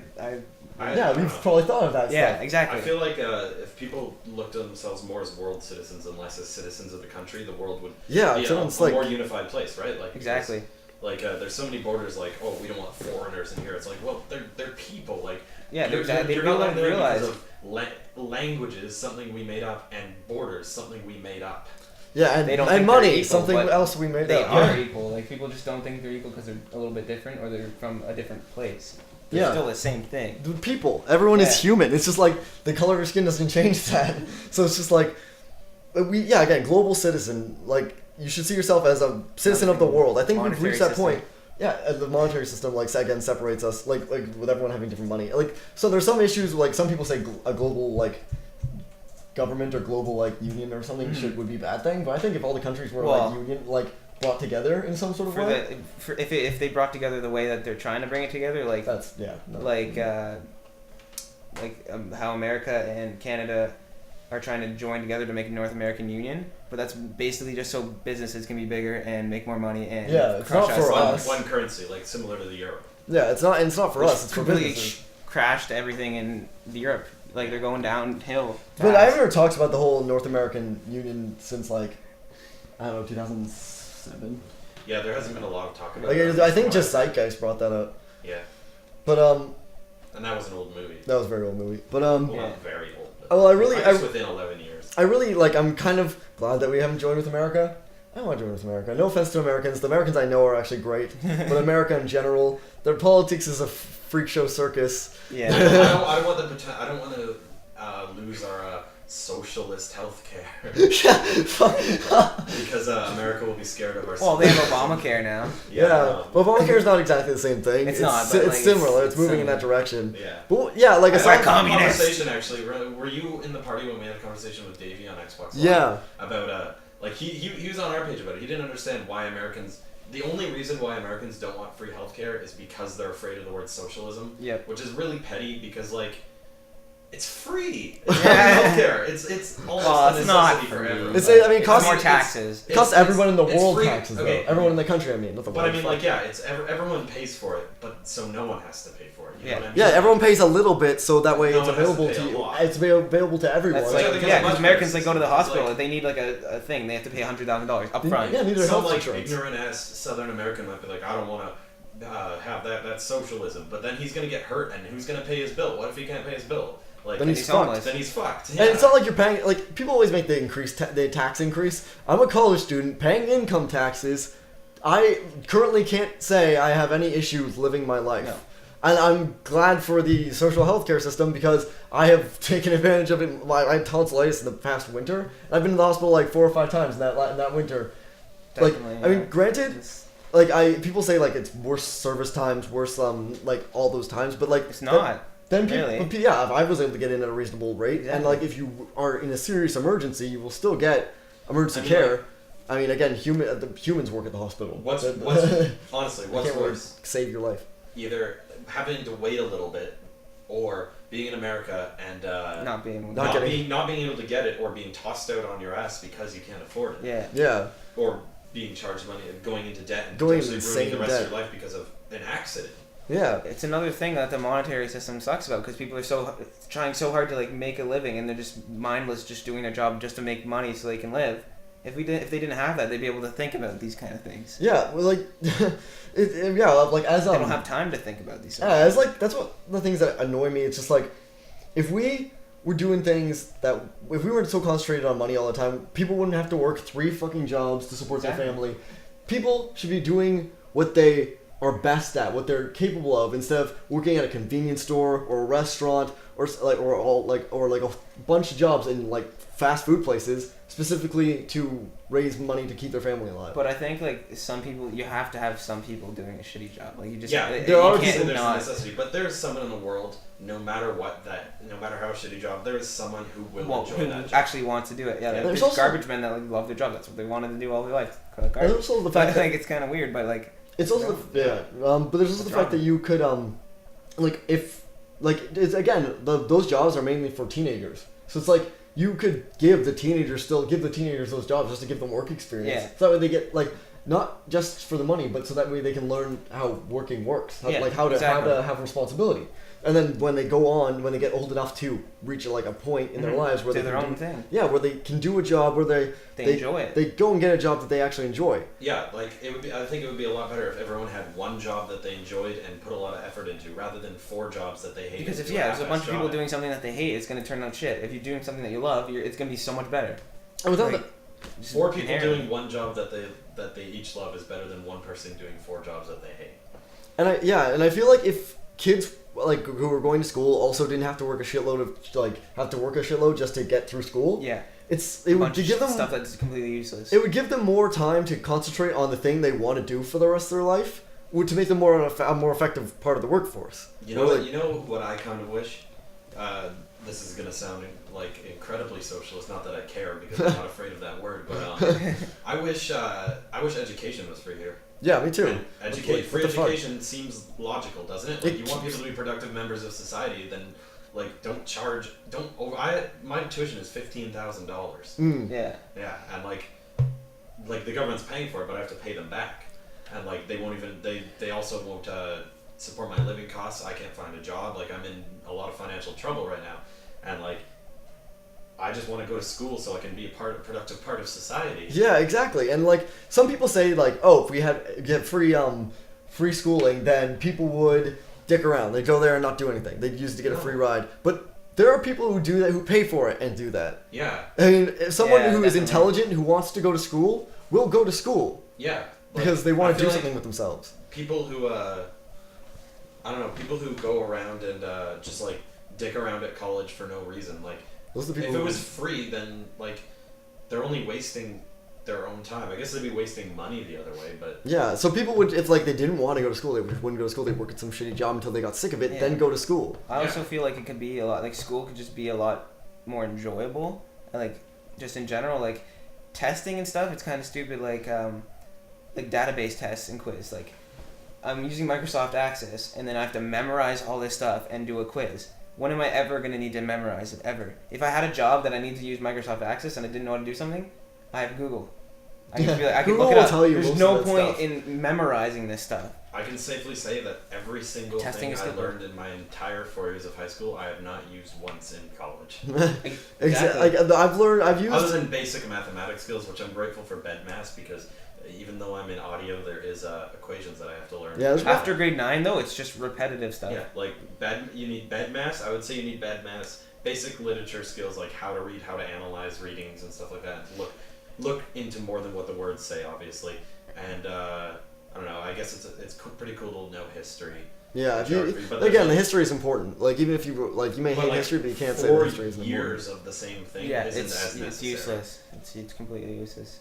yeah, we've probably thought of that yeah, stuff. exactly. I feel like if people looked at themselves more as world citizens and less as citizens of the country, the world would Yeah, be it's a almost like more unified place, right? Like Exactly. Like there's so many borders. Like oh, we don't want foreigners in here. It's like well, they're people. Like Yeah, you're, they you're not don't letting them realize. because of languages, something we made up, and borders, something we made up. yeah, They don't and think they're money, equal, something but else we made They up. are Yeah. equal. Like people just don't think they're equal because they're a little bit different or they're from a different place. They're Yeah. still the same thing. The people, everyone is Yeah. human. It's just like the color of your skin doesn't change that. So it's just like again, global citizen. Like you should see yourself as a citizen of the world. I think we've Monetary reached that system. point. Yeah, the monetary system like again separates us like with everyone having different money. Like so there's some issues like some people say a global like government or global like union or something would be a bad thing, but I think if all the countries were Well- like union like brought together in some sort of way, If they brought together the way that they're trying to bring it together, like that's no. how America and Canada are trying to join together to make a North American Union, but that's basically just so businesses can be bigger and make more money and Yeah, it's crush not us. for One, us. one currency, like similar to the euro. Yeah, it's not for Which us. It's for completely businesses. crashed everything in Europe. Like they're going downhill. But I've fast. never talked about the whole North American Union since like I don't know 2007. Yeah, there hasn't been a lot of talk about Like that. I think just Zeitgeist brought that up. Yeah, But and that was an old movie. that was a very old movie. But Well, Yeah. not very old. But Oh, I guess within 11 years. I really like. I'm kind of glad that we haven't joined with America. I don't want to join with America. No offense to Americans. The Americans I know are actually great, but America in general, their politics is a freak show circus. Yeah. I don't want the I don't want to lose our socialist health care because America will be scared of our. Well, they have Obamacare now. Yeah, but Obamacare is not exactly the same thing. It's not, but, It's like, similar. it's It's moving in similar. that direction. Yeah. But yeah, like I aside had a communist. conversation actually. Were you in the party when we had a conversation with Davey on Xbox Live? Yeah. About like he was on our page about it. He didn't understand why Americans. The only reason why Americans don't want free healthcare is because they're afraid of the word socialism. Yep. Which is really petty because like. It's free. Yeah. Healthcare. It's almost Well, a it's not necessity for free. everyone. It's I mean, it It's costs more it's- taxes. It costs everyone in the it's world free. taxes, Okay. though. Everyone in the country, I mean, not the But I world. mean, like, yeah, it's everyone pays for it, but so no one has to pay for it. You know what I mean? yeah, everyone pays a little bit, so that way No it's one has to available pay to a you. lot. It's available to everyone. That's Which I like think is yeah, a because much Americans better like go to the system. It's hospital. like- If they need like a thing, they have to pay $100,000 up front. Yeah, neither Some health like insurance. ignorant ass Southern American might be like, I don't want to have that. That's socialism. But then he's gonna get hurt, and who's gonna pay his bill? What if he can't pay his bill? Like Then he's he's homeless. fucked. then he's fucked. And it's not like you're paying. Like people always make the tax increase. I'm a college student paying income taxes. I currently can't say I have any issues living my life. No. And I'm glad for the social health care system because I have taken advantage of it. I had tonsillitis in the past winter. And I've been to the hospital like 4 or 5 times in that winter. Definitely, I mean, granted, It's, people say like it's worse service times, worse like all those times, but like it's not. Then Really? people, yeah, if I was able to get in at a reasonable rate, and Exactly. like if you are in a serious emergency, you will still get emergency I mean, care. I mean, again, the humans work at the hospital. What's That- honestly I what's can't really worse? save your life. Either having to wait a little bit, or being in America and Not being. Not getting- not being able to get it, or being tossed out on your ass because you can't afford it, Yeah. Yeah, or being charged money and going into debt and Going potentially insane ruining the rest debt. of your life because of an accident. yeah. It's another thing that the monetary system sucks about because people are trying so hard to like make a living and they're just mindless, just doing their job just to make money so they can live. If they didn't have that, they'd be able to think about these kind of things. Yeah, well, like, like as They don't have time to think about these. Yeah, it's like that's what the things that annoy me. It's just like if we were doing things that if we weren't so concentrated on money all the time, people wouldn't have to work 3 fucking jobs to support Exactly. their family. People should be doing what they are best at, what they're capable of, instead of working at a convenience store or a restaurant or like a bunch of jobs in like fast food places specifically to raise money to keep their family alive. But I think like some people, you have to have some people doing a shitty job. Like you just Yeah, you there are can't Obviously, there's a not necessity, but there's someone in the world, no matter how shitty job, there is someone who will enjoy who that job. actually wants to do it. Yeah, Yeah. like, There's there's also- garbage men that like, love their job. That's what they wanted to do all their life. Collect And garbage. also the But I fact that think it's kind of weird, but like it's also but there's also the fact that you could like if like it's again those jobs are mainly for teenagers, so it's like you could give the teenagers those jobs just to give them work experience. Yeah. So that way they get like not just for the money, but so that way they can learn how working works, how, Yeah, like how to exactly. have responsibility. And then when they get old enough to reach like a point in their Mhm. lives where do they their can own do, thing. yeah, where they can do a job where They enjoy it. they go and get a job that they actually enjoy. Yeah, like it would be. I think it would be a lot better if everyone had one job that they enjoyed and put a lot of effort into, rather than 4 jobs that they hate. Because if and do there's a half-assed bunch of people job. doing something that they hate, it's gonna turn out shit. If you're doing something that you love, it's gonna be so much better. And without Like, that, just 4 people inherently. doing one job that they each love is better than one person doing 4 jobs that they hate. and I feel like if kids like who were going to school also didn't have to work a shitload just to get through school. Yeah. It would Bunch of give them stuff that's completely useless. it would give them more time to concentrate on the thing they want to do for the rest of their life, to make them a more effective part of the workforce. You know what I kind of wish. This is gonna sound like incredibly socialist. Not that I care because I'm not afraid of that word, but I wish education was free here. Yeah, me too. And What free the fuck? education seems logical, doesn't it? Like you want people to be productive members of society, then like my tuition is $15,000. Mm. Yeah. Yeah, and like the government's paying for it, but I have to pay them back, and like they won't even they also won't support my living costs. I can't find a job. Like I'm in a lot of financial trouble right now, and like I just want to go to school so I can be a productive part of society. Yeah, exactly. And like some people say like, oh, if we get free schooling, then people would dick around. They'd go there and not do anything. They'd use it to get a free ride. But there are people who do that, who pay for it and do that. Yeah, I mean, if someone Yeah, who is definitely. intelligent, who wants to go to school, will go to school yeah. Like, because they I want to feel do like something with themselves. people who I don't know, people who go around and just like dick around at college for no reason. Like Those are the if people it who was free, then like they're only wasting their own time. I guess they'd be wasting money the other way, but yeah, so people would, if like they didn't want to go to school, they wouldn't go to school. They'd work at some shitty job until they got sick of it, Yeah. then go to school. I also feel like it could be a lot, like school could just be a lot more enjoyable, and like just in general, like testing and stuff. It's kind of stupid, like database tests and quiz. Like I'm using Microsoft Access, and then I have to memorize all this stuff and do a quiz. When am I ever gonna need to memorize it ever? If I had a job that I need to use Microsoft Access and I didn't know how to do something, I have Google. I can, I can Google look it will up. tell you There's most no of that point stuff. in memorizing this stuff. I can safely say that every single Testing thing is I stupid. learned in my entire 4 years of high school, I have not used once in college. Exactly. Like, I've used. Other than basic mathematics skills, which I'm grateful for BEDMAS because even though I'm in audio, there is equations that I have to learn. Yeah, there's After grade 9, though, it's just repetitive stuff. Yeah, like you need BEDMAS. I would say you need BEDMAS. Basic literature skills like how to read, how to analyze readings and stuff like that. Look into more than what the words say, obviously. And I don't know. I guess it's pretty cool to know history. Yeah, if geography, you, but there's again, the like- history is important. Like even if you like, you may But, hate like, history, but you can't say the 4 history isn't important. years of the same thing Yeah, isn't it's as necessary. useless. It's completely useless.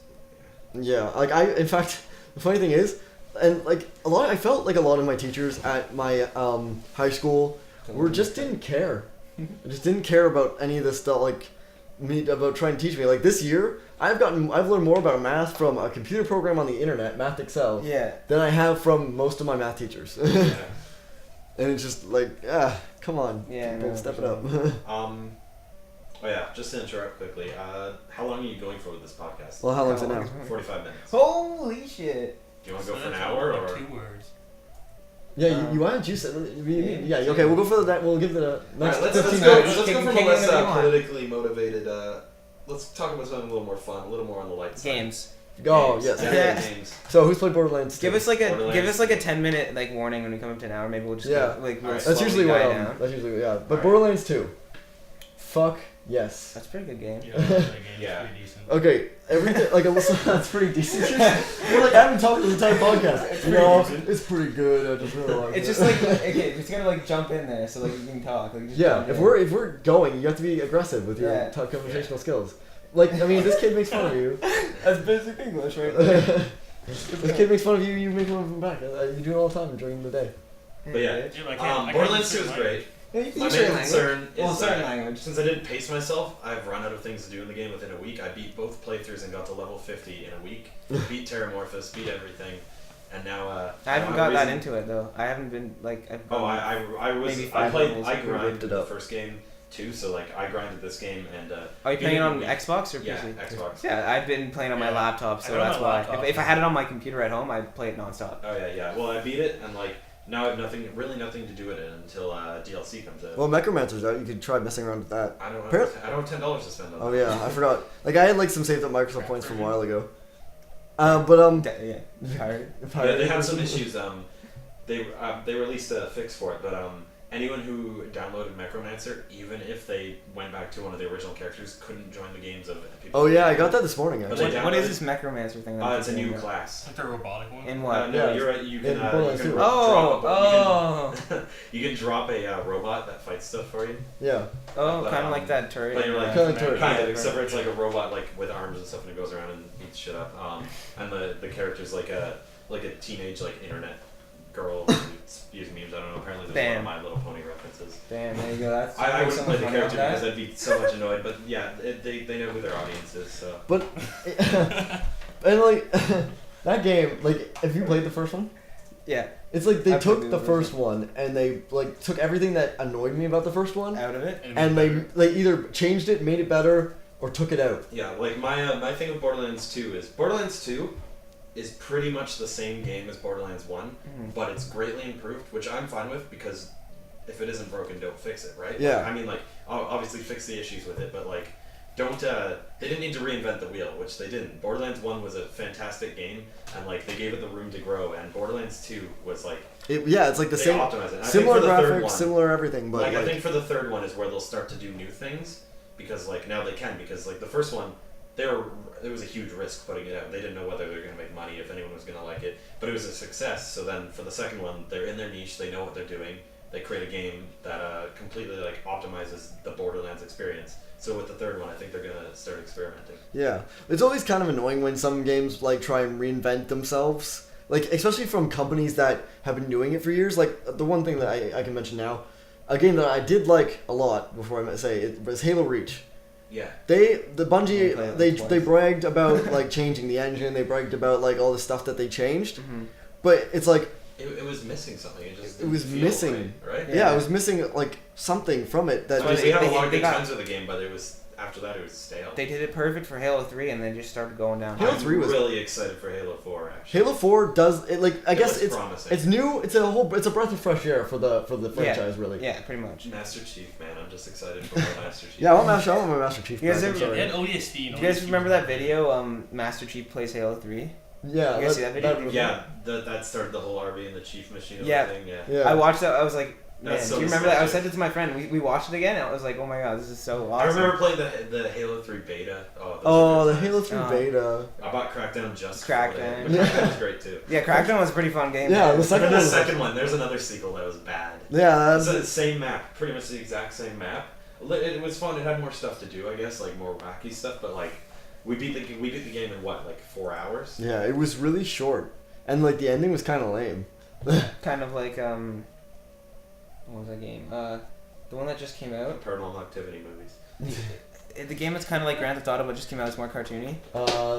Yeah, like in fact, the funny thing is, and like I felt like a lot of my teachers at my high school just didn't care. Just didn't care about any of this stuff, like about trying to teach me. Like this year, I've learned more about math from a computer program on the internet, Math Excel, Yeah. than I have from most of my math teachers. Yeah. And it's just like, come on, Yeah, people, no, step for it up. Oh yeah, just to interrupt quickly. How long are you going for with this podcast? Well, how long's it How now? long is 45 minutes. Holy shit! Do you want to go So for an that's hour like or? 2 words. Yeah, you want? You said, yeah. Okay, we'll go for that. We'll give the next Alright, 15 let's minutes. go Kick- from a kick less anything you want. politically motivated. Let's talk about something a little more fun, a little more on the light side. Games. Oh Games. yes. Yeah. Games. So who's played Borderlands? Give 2? us like a Borderlands. 10-minute like warning when we come up to an hour. Maybe we'll just Yeah. go, like we'll Alright. That's slowly usually what. die down. That's usually yeah. But Alright. Borderlands 2. Fuck yes. That's a pretty good game. Yeah, that game's Yeah. pretty decent. Okay, everything like Alyssa, that's pretty decent. You're like I haven't talked the entire podcast. It's You pretty know, decent. it's pretty good. I just really like It's it. just like okay, it's gonna like jump in there so like you can talk. Like, just yeah. jump If in. we're going, you have to be aggressive with your Yeah. conversational skills. Like I mean, this kid makes fun of you. That's basic English, right? there. This kid makes fun of you. You make fun of him back. You do it all the time during the day. But yeah. Yeah, but I can't Borderlands 2 use is certain great. Yeah, you can My use main certain concern language. Well, is certain that language. since I didn't pace myself, I've run out of things to do in the game within a week. I beat both playthroughs and got to level 50 in a week. Beat Terramorphous, beat everything, and now I haven't now got that reason- into it though. I haven't been like. I've Oh, gone- I was Maybe I 5 played levels. I Ripped grinded it the up. first game too, so like I grinded this game and Are you playing it on beat- Xbox or yeah, PC? Xbox. Yeah, I've been playing on my Yeah, laptop, I so got it on that's my why. laptop. If I had it on my computer at home, I'd play it nonstop. Oh yeah. Well, I beat it and like now I have really nothing to do with it until DLC comes out. Well, Necromancer's out. You could try messing around with that. I don't Appar- have $10 to spend on Oh that. yeah, I forgot. Like I had like some saved up Microsoft Crap, points from a really? while ago. But Yeah, tired. Yeah, they had some issues. They released a fix for it, but anyone who downloaded Necromancer, even if they went back to one of the original characters, couldn't join the games of people. Oh yeah, I got that this morning But actually. they What is downloaded- this Necromancer thing? that I'm It's a thinking new about? class. Like the robotic one. In what? No, Yeah, you're right. You can, in you Borderlands can 2. drop Oh, you can drop a robot that fights stuff for you. Yeah. oh, But, kind of like that turret. But you're like, Kinda like turret. kind of, Yeah, except for it's like a robot like with arms and stuff, and it goes around and beats shit up. And the character's like a teenage like internet girl who use memes. I don't know. Apparently there's a lot of My Little Pony references. Damn, there you go. That's I makes wouldn't so play much the money off character that. because I'd be so much annoyed. But yeah, they know who their audience is. So But and like that game, like if you played the first one, Yeah, it's like they I've took played the the first one and they like took everything that annoyed me about the first one out of it. and they either changed it, made it better, or took it out. yeah, like my thing with Borderlands 2 is Borderlands 2 is pretty much the same game as Borderlands 1, Mhm. but it's greatly improved, which I'm fine with because if it isn't broken, don't fix it, right? Yeah. Like, I mean, like obviously fix the issues with it, but like don't they didn't need to reinvent the wheel, which they didn't. Borderlands 1 was a fantastic game, and like they gave it the room to grow, and Borderlands 2 was like Yeah, it's like the they same, optimized it. And I think similar for the third graphics, one, similar everything, but like I think for the third one is where they'll start to do new things because like now they can because like the first one it was a huge risk putting it out. They didn't know whether they were going to make money, if anyone was going to like it, but it was a success. So then for the second one, they're in their niche, they know what they're doing. They create a game that completely like optimizes the Borderlands experience. So with the third one, I think they're going to start experimenting. yeah, it's always kind of annoying when some games like try and reinvent themselves, like especially from companies that have been doing it for years. Like the one thing that I can mention now, a game that I did like a lot before I say it was Halo Reach. Yeah. The Yeah, play Bungie, it they twice. bragged about like changing the engine. They bragged about like all the stuff that they changed, Mhm. but it's like It was missing something. It just It was didn't feel missing. right? yeah, it was missing like something from it that I mean, just we had a they- lot of they good got- times with the game, but it was after that it was stale. They did it perfect for Halo 3, and then just started going down. Halo I'm 3 was- really excited for Halo 4. Actually, Halo 4 does it. Like I It guess looks it's promising. it's new. It's a breath of fresh air for the franchise really. Yeah, pretty much. Master Chief, man, I'm just excited for more Master Chief. Yeah, I want my Master Chief. You guys back, I'm ever- sorry. They had ODST. Do you guys remember that video? Master Chief plays Halo 3. Yeah, You guys see that video? Yeah, that started the whole RB and the Chief machine Yeah. thing. Yeah. Yeah. I watched that. I was like, Man, so do you remember that? I nostalgic. sent it to my friend. We watched it again, and I was like, oh my god, this is so I awesome. remember playing the Halo 3 beta. Oh, those Oh, are the good Halo times. 3 Oh. beta. I bought Crackdown just for Crackdown. it. But Yeah. Crackdown was great too. Yeah, Crackdown was a pretty fun game. Yeah, man. the second Even one the was second one, there's another sequel that was bad. Yeah, It's the same map, pretty much the exact same map. It was fun. It had more stuff to do, I guess, like more wacky stuff. But like, we beat the game in what, like 4 hours? yeah, it was really short, and like the ending was kind of lame. Kind of like what was that game? The one that just came out. Paranormal Activity movies. The game that's kind of like Grand Theft Auto, but just came out. It's more cartoony.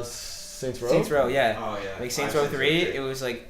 Saints Row. Saints Row, yeah. Oh yeah. Like Saints Row 3, it was like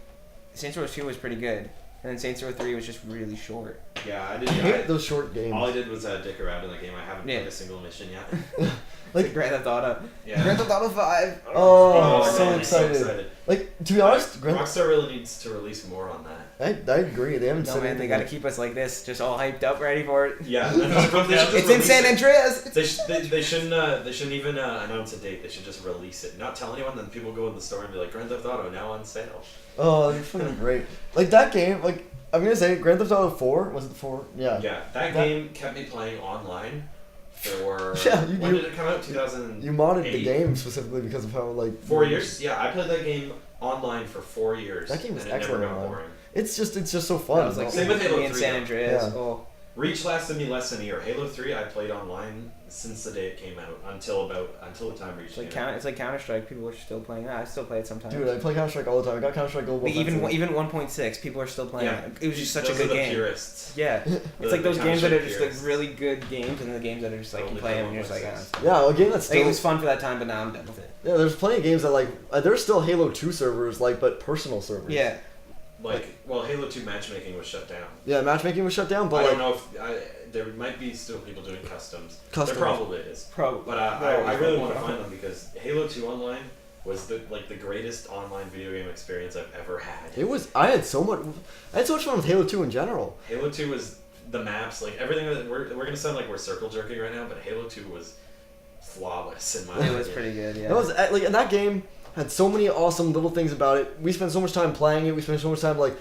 Saints Row 2 was pretty good, and then Saints Row 3 was just really short. Yeah, I I did. hate those short games. All I did was dick around in the game. I haven't Yeah. played a single mission yet. Like Grand Theft Auto. Yeah. Grand Theft Auto 5. Oh, Oh, so man, excited. Like, to be honest, Rockstar really needs to release more on that. I agree. They haven't No said man, they anything gotta yet. keep us like this, just all hyped up, ready for it. Yeah, they should just It's in release San it. Andreas. They shouldn't even announce a date. They should just release it. Not tell anyone. Then people go in the store and be like, Grand Theft Auto now on sale. Oh, they're fucking great. Like that game. Like I'm gonna say, Grand Theft Auto 4 was it the 4? Yeah. Yeah, that game kept me playing online for. Yeah, when did it come out? 2000. You modded the 8? game specifically because of how like 4 years. Yeah, I played that game online for 4 years. That game was and it excellent never got online. boring. It's just so fun. That was like Same with Halo me in 3 San though. Andreas. Yeah. Oh, Reach lasted me less than a year. Halo 3, I played online since the day it came out until the time Reach it's like came out. It's like Counter Strike. People are still playing that. I still play it sometimes. Dude, I play Counter Strike all the time. I got Counter Strike Global Like, even Offensive. 1.6, people are still playing Yeah. it. It was just such Those a good are the game. purists. Yeah, it's The- like the those games that are Counter-Strike just like purists. really good games, and the games that are just like you Totally play them and fun you're just like, with ah. Yeah, a game that's Like, still. it was fun for that time, but now I'm done with it. Yeah, there's plenty of games that like there's still Halo 2 servers like but personal servers. Yeah, Well, Halo 2 matchmaking was shut down. Yeah, matchmaking was shut down, but I like don't know if there might be still people doing customs. Customs. There probably is. probably. But I really want to find them because Halo 2 Online was the greatest online video game experience I've ever had. it was. I had so much fun with Halo 2 in general. Halo 2 was the maps, like everything that we're gonna sound like we're circle jerking right now, but Halo 2 was flawless in my It opinion. was pretty good. Yeah. That was like and that game had so many awesome little things about it. We spent so much time playing it. We spent so much time like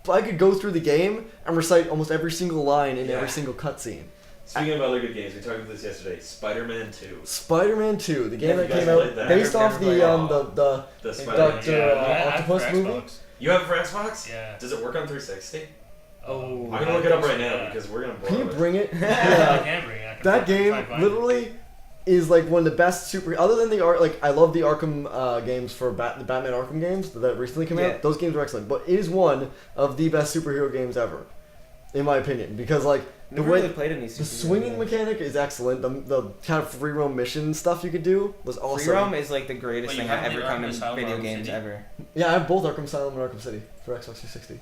I could go through the game and recite almost every single line in Yeah. every single cutscene. Speaking of other good games, we talked about this yesterday. Spider-Man 2. Spider-Man 2, the game Yeah, that you came guys out played that. based Never off played the The Spider-Man. Dr. Yeah, I have Octopus for movie? Xbox. You have it for Xbox? Yeah. Does it work on 360? Oh. I'm gonna look it up right now Yeah. because we're gonna Can you borrow it. bring it? I Yeah. can bring it. I can That try game and find it. literally is like one of the best other than the art. Like I love the Arkham games for the Batman Arkham games that recently came Yeah. out. Those games are excellent, but it is one of the best superhero games ever, in my opinion. Because like the Never way really played any the superhero swinging games. mechanic is excellent. The kind of free roam mission stuff you could do was awesome. Free roam is like the greatest But you thing have that ever the come Arkham in Asylum, video Arkham games City? ever. Yeah, I have both Arkham Asylum and Arkham City for Xbox 360,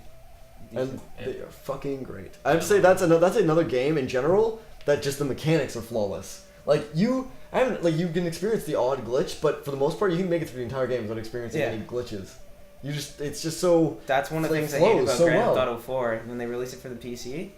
and they are fucking great. I have to say that's another game in general that just the mechanics are flawless. Like you can experience the odd glitch, but for the most part you can make it through the entire game without experiencing Yeah. any glitches. It's just so. That's one of the Like, things I hate flows about so Grand Theft well. Auto 4. When they released it for the PC,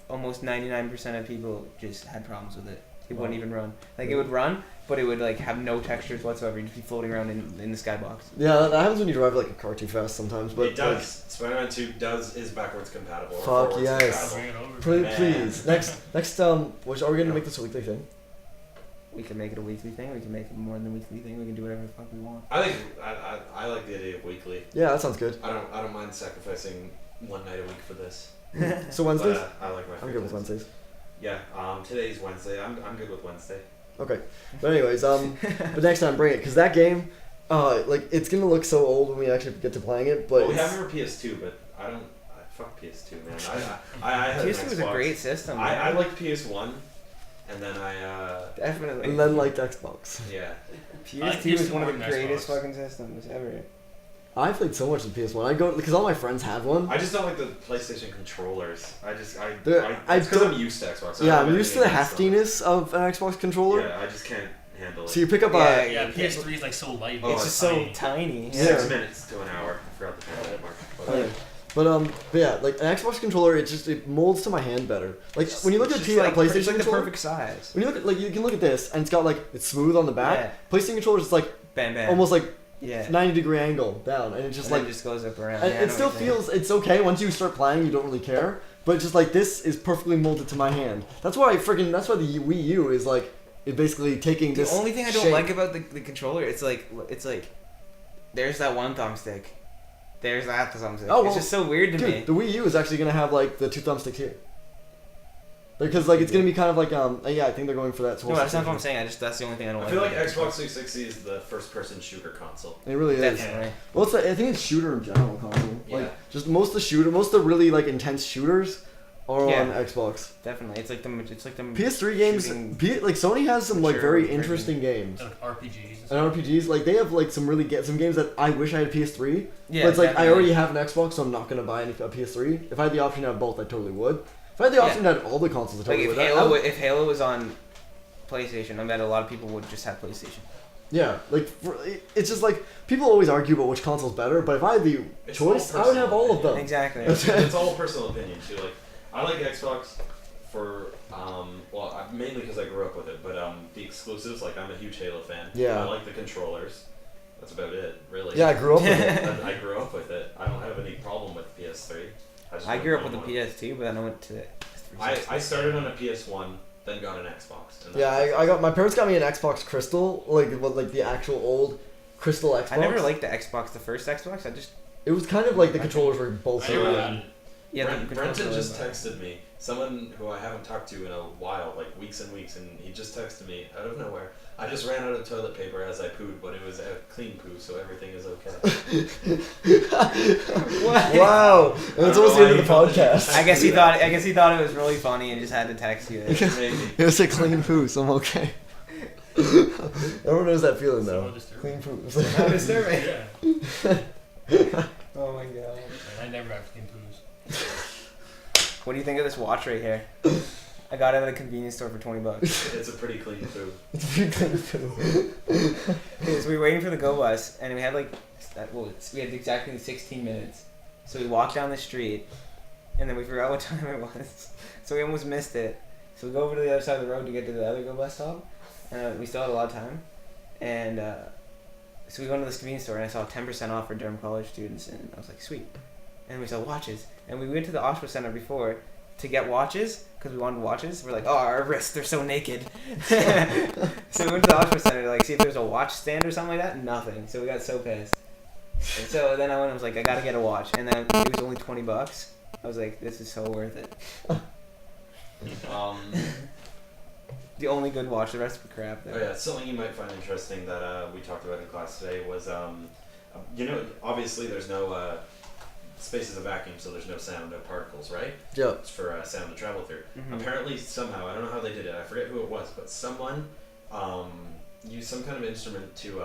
almost 99% of people just had problems with it. It wouldn't even run. Like it would run, but it would like have no textures whatsoever. You'd just be floating around in the skybox. Yeah, that happens when you drive like a car too fast sometimes. But It does. Spider-Man 2 is backwards compatible. or Fuck forwards yes. Bring compatible. it over. like, Man. please, next are we gonna make this a weekly thing? We can make it a weekly thing. We can make it more than a weekly thing. We can do whatever the fuck we want. I think I like the idea of weekly. Yeah, that sounds good. I don't mind sacrificing one night a week for this. So Wednesdays, But, I like my. I'm good with times. Wednesdays. Yeah. Today's Wednesday. I'm good with Wednesday. Okay, but anyways, but next time bring it because that game, like it's gonna look so old when we actually get to playing it. But Well, we it's- have it for PS2, but I don't. Fuck PS2, man. I had an PS2 was a Xbox. great system. I man. liked PS1, and then Definitely. and then like Xbox. yeah. PS2 was one of the PS2 greatest Xbox. fucking systems ever. I played so much with PS1. I go because all my friends have one. I just don't like the PlayStation controllers. It's I because don't- I'm used to Xbox. I Yeah, don't I'm have used to the anything against them. heftiness of an Xbox controller. Yeah, I just can't handle it. So you pick up Yeah, Yeah, yeah. PS3 is like so light. Oh, It's it's just so tiny. tiny. Yeah. 6 minutes to an hour. I forgot the time that mark. Oh, yeah. But yeah, like an Xbox controller, it molds to my hand better. Like when you look at It's a just like, PlayStation it's like the controller, perfect size. when you look at you can look at this and it's got like it's smooth on the back. Yeah. PlayStation controllers, it's like Bam bam. almost like Yeah. 90-degree angle down, and it just And then like it just goes up around. and Yeah, I it know still what you're saying. feels it's okay once you start playing. You don't really care, but just like this is perfectly molded to my hand. That's why the Wii U is like it basically taking The this. only thing I don't shape. like about the controller, it's like there's that one thumbstick, there's that thumbstick. Oh, well, it's just so weird to Dude, me. the Wii U is actually gonna have like the 2 thumbsticks here. Because like it's gonna be kind of like yeah, I think they're going for that. No, that's not what I'm saying. That's the only thing I don't I like. feel like about Xbox 360 is the first-person shooter console. It really it. is. Definitely. Well, I think it's shooter in general console. Yeah. Like just most of the really like intense shooters are Yeah. on Xbox. Definitely. It's like the PS3 games, shooting like Sony has some like mature very version. interesting games. Like RPGs. And RPGs, like they have like some games that I wish I had a PS3. Yeah, but it's like I definitely. already have an Xbox, so I'm not gonna buy a PS3. If I had the option to have both, I totally would. If I had the option to have all the consoles, I Like totally if would. if Halo was on PlayStation, I bet a lot of people would just have PlayStation. Yeah, like it's just like people always argue about which console's better, but if I had the It's choice, all I would have all of personal them. Exactly. It's all personal opinion too. Like I like Xbox for mainly because I grew up with it, but the exclusives, like I'm a huge Halo fan. Yeah. I like the controllers. That's about it, really. Yeah, I grew up with it. And I grew up with it. I don't have any problem with PS3. I grew up with the PS2, but then I went to. I started on a PS1, then got an Xbox. And Yeah, I got my parents got me an Xbox Crystal, like the actual old Crystal Xbox. I never liked the Xbox, the first Xbox. It was kind of like the controllers were both. I never So, had it. Yeah, the controls Brenton were just like- texted me. Someone who I haven't talked to in a while, like weeks and weeks, and he just texted me out of nowhere. I just ran out of toilet paper as I pooed, but it was a clean poo, so everything is okay. Wow, and that's almost the end of the podcast. I guess he thought it was really funny and just had to text you. Maybe. It was a clean poo, so I'm okay. Everyone knows that feeling So though. disturbing. Clean poo. How disturbing. Yeah. Oh my god. I never have clean poos. What do you think of this watch right here? I got it at a convenience store for $20. It's a pretty clean poo. It's a pretty clean poo. Okay, so we were waiting for the go bus, and we had we had exactly 16 minutes. So we walked down the street, and then we forgot what time it was. So we almost missed it. So we go over to the other side of the road to get to the other go bus stop. We still had a lot of time, and so we go into this convenience store, and I saw 10% off for Durham College students, and I was like, sweet. And we saw watches, and we went to the Oshwa Center before to get watches because we wanted watches. We're like, oh, our wrists, they're so naked. So we went to the Oshwa Center to like see if there was a watch stand or something like that. Nothing. So we got so pissed. And so then I went and was like, I gotta get a watch, and then it was only $20. I was like, this is so worth it. The only good watch, the rest were crap. Oh yeah, something you might find interesting that we talked about in class today was, obviously there's no space is a vacuum, so there's no sound, no particles, right? Yeah. It's for sound to travel through. Mhm. Apparently, somehow, I don't know how they did it. I forget who it was, but someone used some kind of instrument to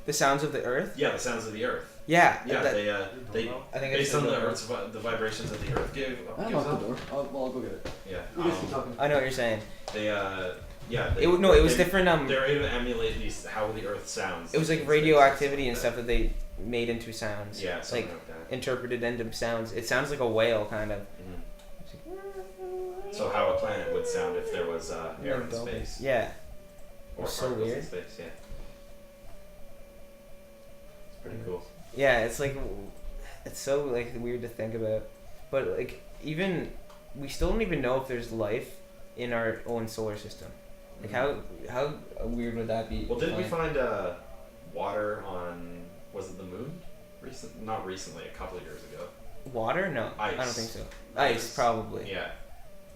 The sounds of the earth. the sounds of the earth. Yeah. Yeah, that- they I think it's based on the door. Earth's the vibrations that the Earth gives I unlocked the off. door. I'll go get it. Yeah. You guys keep talking. I know what you're saying. They It was they- different. They're able to emulate these how the Earth sounds. It was like in radioactivity and space. stuff that they made into sounds. Yeah, something Like like that. interpreted into sounds. It sounds like a whale, kind of. So how a planet would sound if there was air in Dolphin. space. Yeah. Or It's so particles in weird. space, yeah. It's pretty cool. Yeah, it's like, it's so like weird to think about, but like even we still don't even know if there's life in our own solar system. Like how weird would that be? Well, didn't we Like, find water on, was it the moon? Not recently, a couple of years ago. water? No, I don't Ice. think so. Ice, probably. Yeah.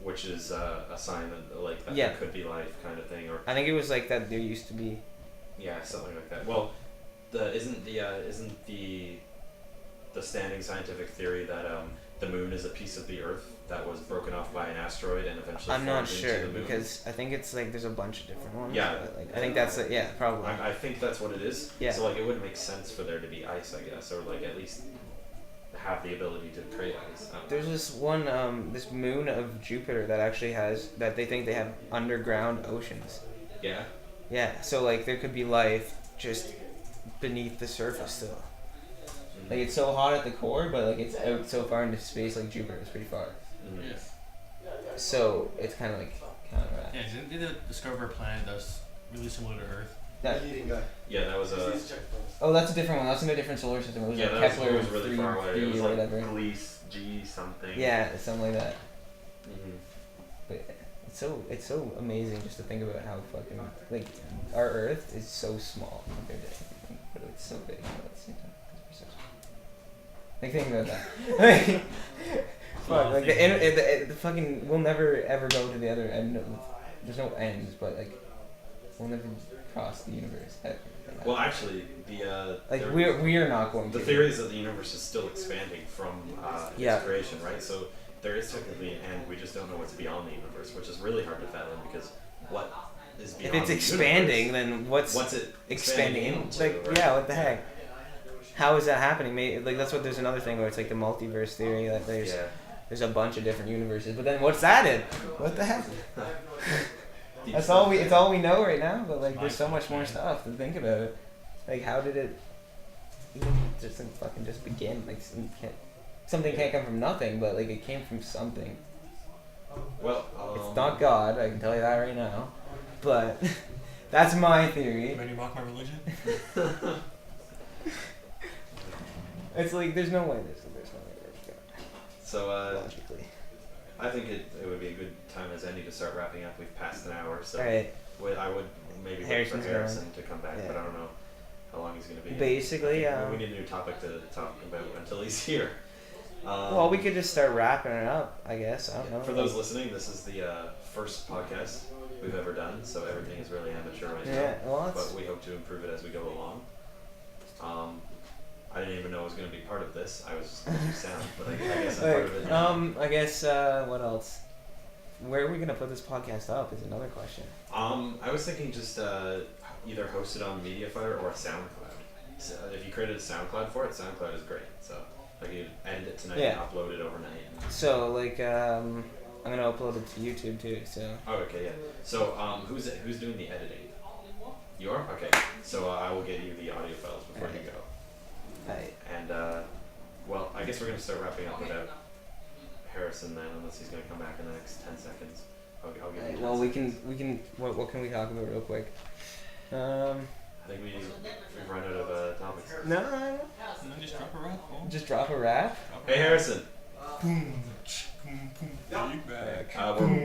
Which is a sign that like that Yeah. there could be life kind of thing, or I think it was like that. There used to be. yeah, something like that. Well, isn't the standing scientific theory that the moon is a piece of the Earth that was broken off by an asteroid and eventually I'm not formed into sure the moon? because I think it's like there's a bunch of different ones. Yeah. but, like, I think that's it. Yeah, probably. I think that's what it is. Yeah. So like it would make sense for there to be ice, I guess, or like at least have the ability to create ice. I don't know. There's this one, this moon of Jupiter that actually has that they think they have underground oceans. Yeah. Yeah, so like there could be life just beneath the surface still. Mhm. Like it's so hot at the core, but like it's out so far into space. Like Jupiter is pretty far, Mhm. Yeah. so it's kind of like counter that. Yeah, didn't they discover a planet that's really similar to Earth? That, eating guy. Yeah, that was a. oh, that's a different one. That's in a different solar system. It was Yeah, like that Kepler was really 3, far away. It was or like whatever. Gliese G something. Yeah, something like that. Mm-hmm. But it's so amazing just to think about how fucking like our Earth is so small compared to everything, but it's so big at the same time. 'Cause we're so small. Like think about that. Like, fuck, like the fucking we'll never ever go to the other end. There's no ends, but like we'll never cross the universe ever. Well, actually, the like there- we are not going the to. theory is that the universe is still expanding from Yeah. its creation, right? So there is technically an end. We just don't know what's beyond the universe, which is really hard to fathom because what is If beyond it's the expanding, universe, then what's it expanding? into, Like right? yeah, what the heck? How is that happening? Maybe, like that's what there's another thing where it's like the multiverse theory that there's a bunch of different universes, but then what's that in? What the heck? Deep That's stuff. all it's all we know right now. But like, there's so much more stuff to think about. It. Like, how did it even just fucking just begin? Like, something can't come from nothing, but like it came from something. Well, It's not God. I can tell you that right now. But that's my theory. Ready to mock my religion? It's like there's no way there's no way there's God. So Logically. I think it would be a good time as any to start wrapping up. We've passed an hour, so Alright. I would maybe wait Harrison's for going. Harrison to come back, Yeah. but I don't know how long he's going to be. Basically, I think we need a new topic to talk about until he's here. well, we could just start wrapping it up, I guess. I don't know. For those listening, this is the first podcast we've ever done, so everything is really amateur right Yeah, now. well, But that's, we hope to improve it as we go along. I didn't even know I was going to be part of this. I was just going to do sound, but I guess I'm part of it now. I guess, what else? Where are we gonna put this podcast up is another question. I was thinking just either host it on Mediafire or SoundCloud. So if you created a SoundCloud for it, SoundCloud is great. So like you edit it tonight and upload it overnight. So like, I'm gonna upload it to YouTube too. So. Oh, okay, yeah. So who's doing the editing? You are? Okay. So I will get you the audio files before you go. Right. And well, I guess we're gonna start wrapping up without Harrison then, unless he's gonna come back in the next 10 seconds. I'll give you 10 Well, we seconds. can. What can we talk about real quick? I think we've run out of topics. No. And then just drop a rap. Oh. Just drop a rap. Hey Harrison, Boom, boom, boom. Big bag.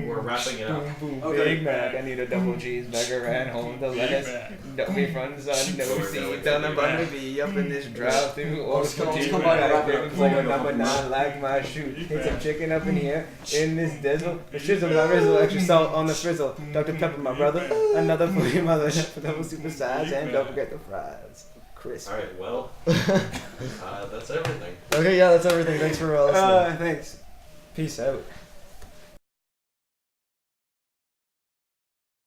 we're wrapping it up. Boom, Okay. Big Mac. I need a double cheeseburger at home. The lettuce. Don't be front son. No seeds on the bun to be up in this drive-through. Or Let's come on, some wrap it up. things like a number 9 like my shoe. Need some chicken up in here in this dizzle. The shizzle, my rizzle, extra salt on the frizzle. Dr. Pepper, my brother. Another for your mother. Double super size and don't forget the fries. Crisp. All right, well, that's everything. Okay, yeah, that's everything. Thanks for listening. Thanks. Peace out.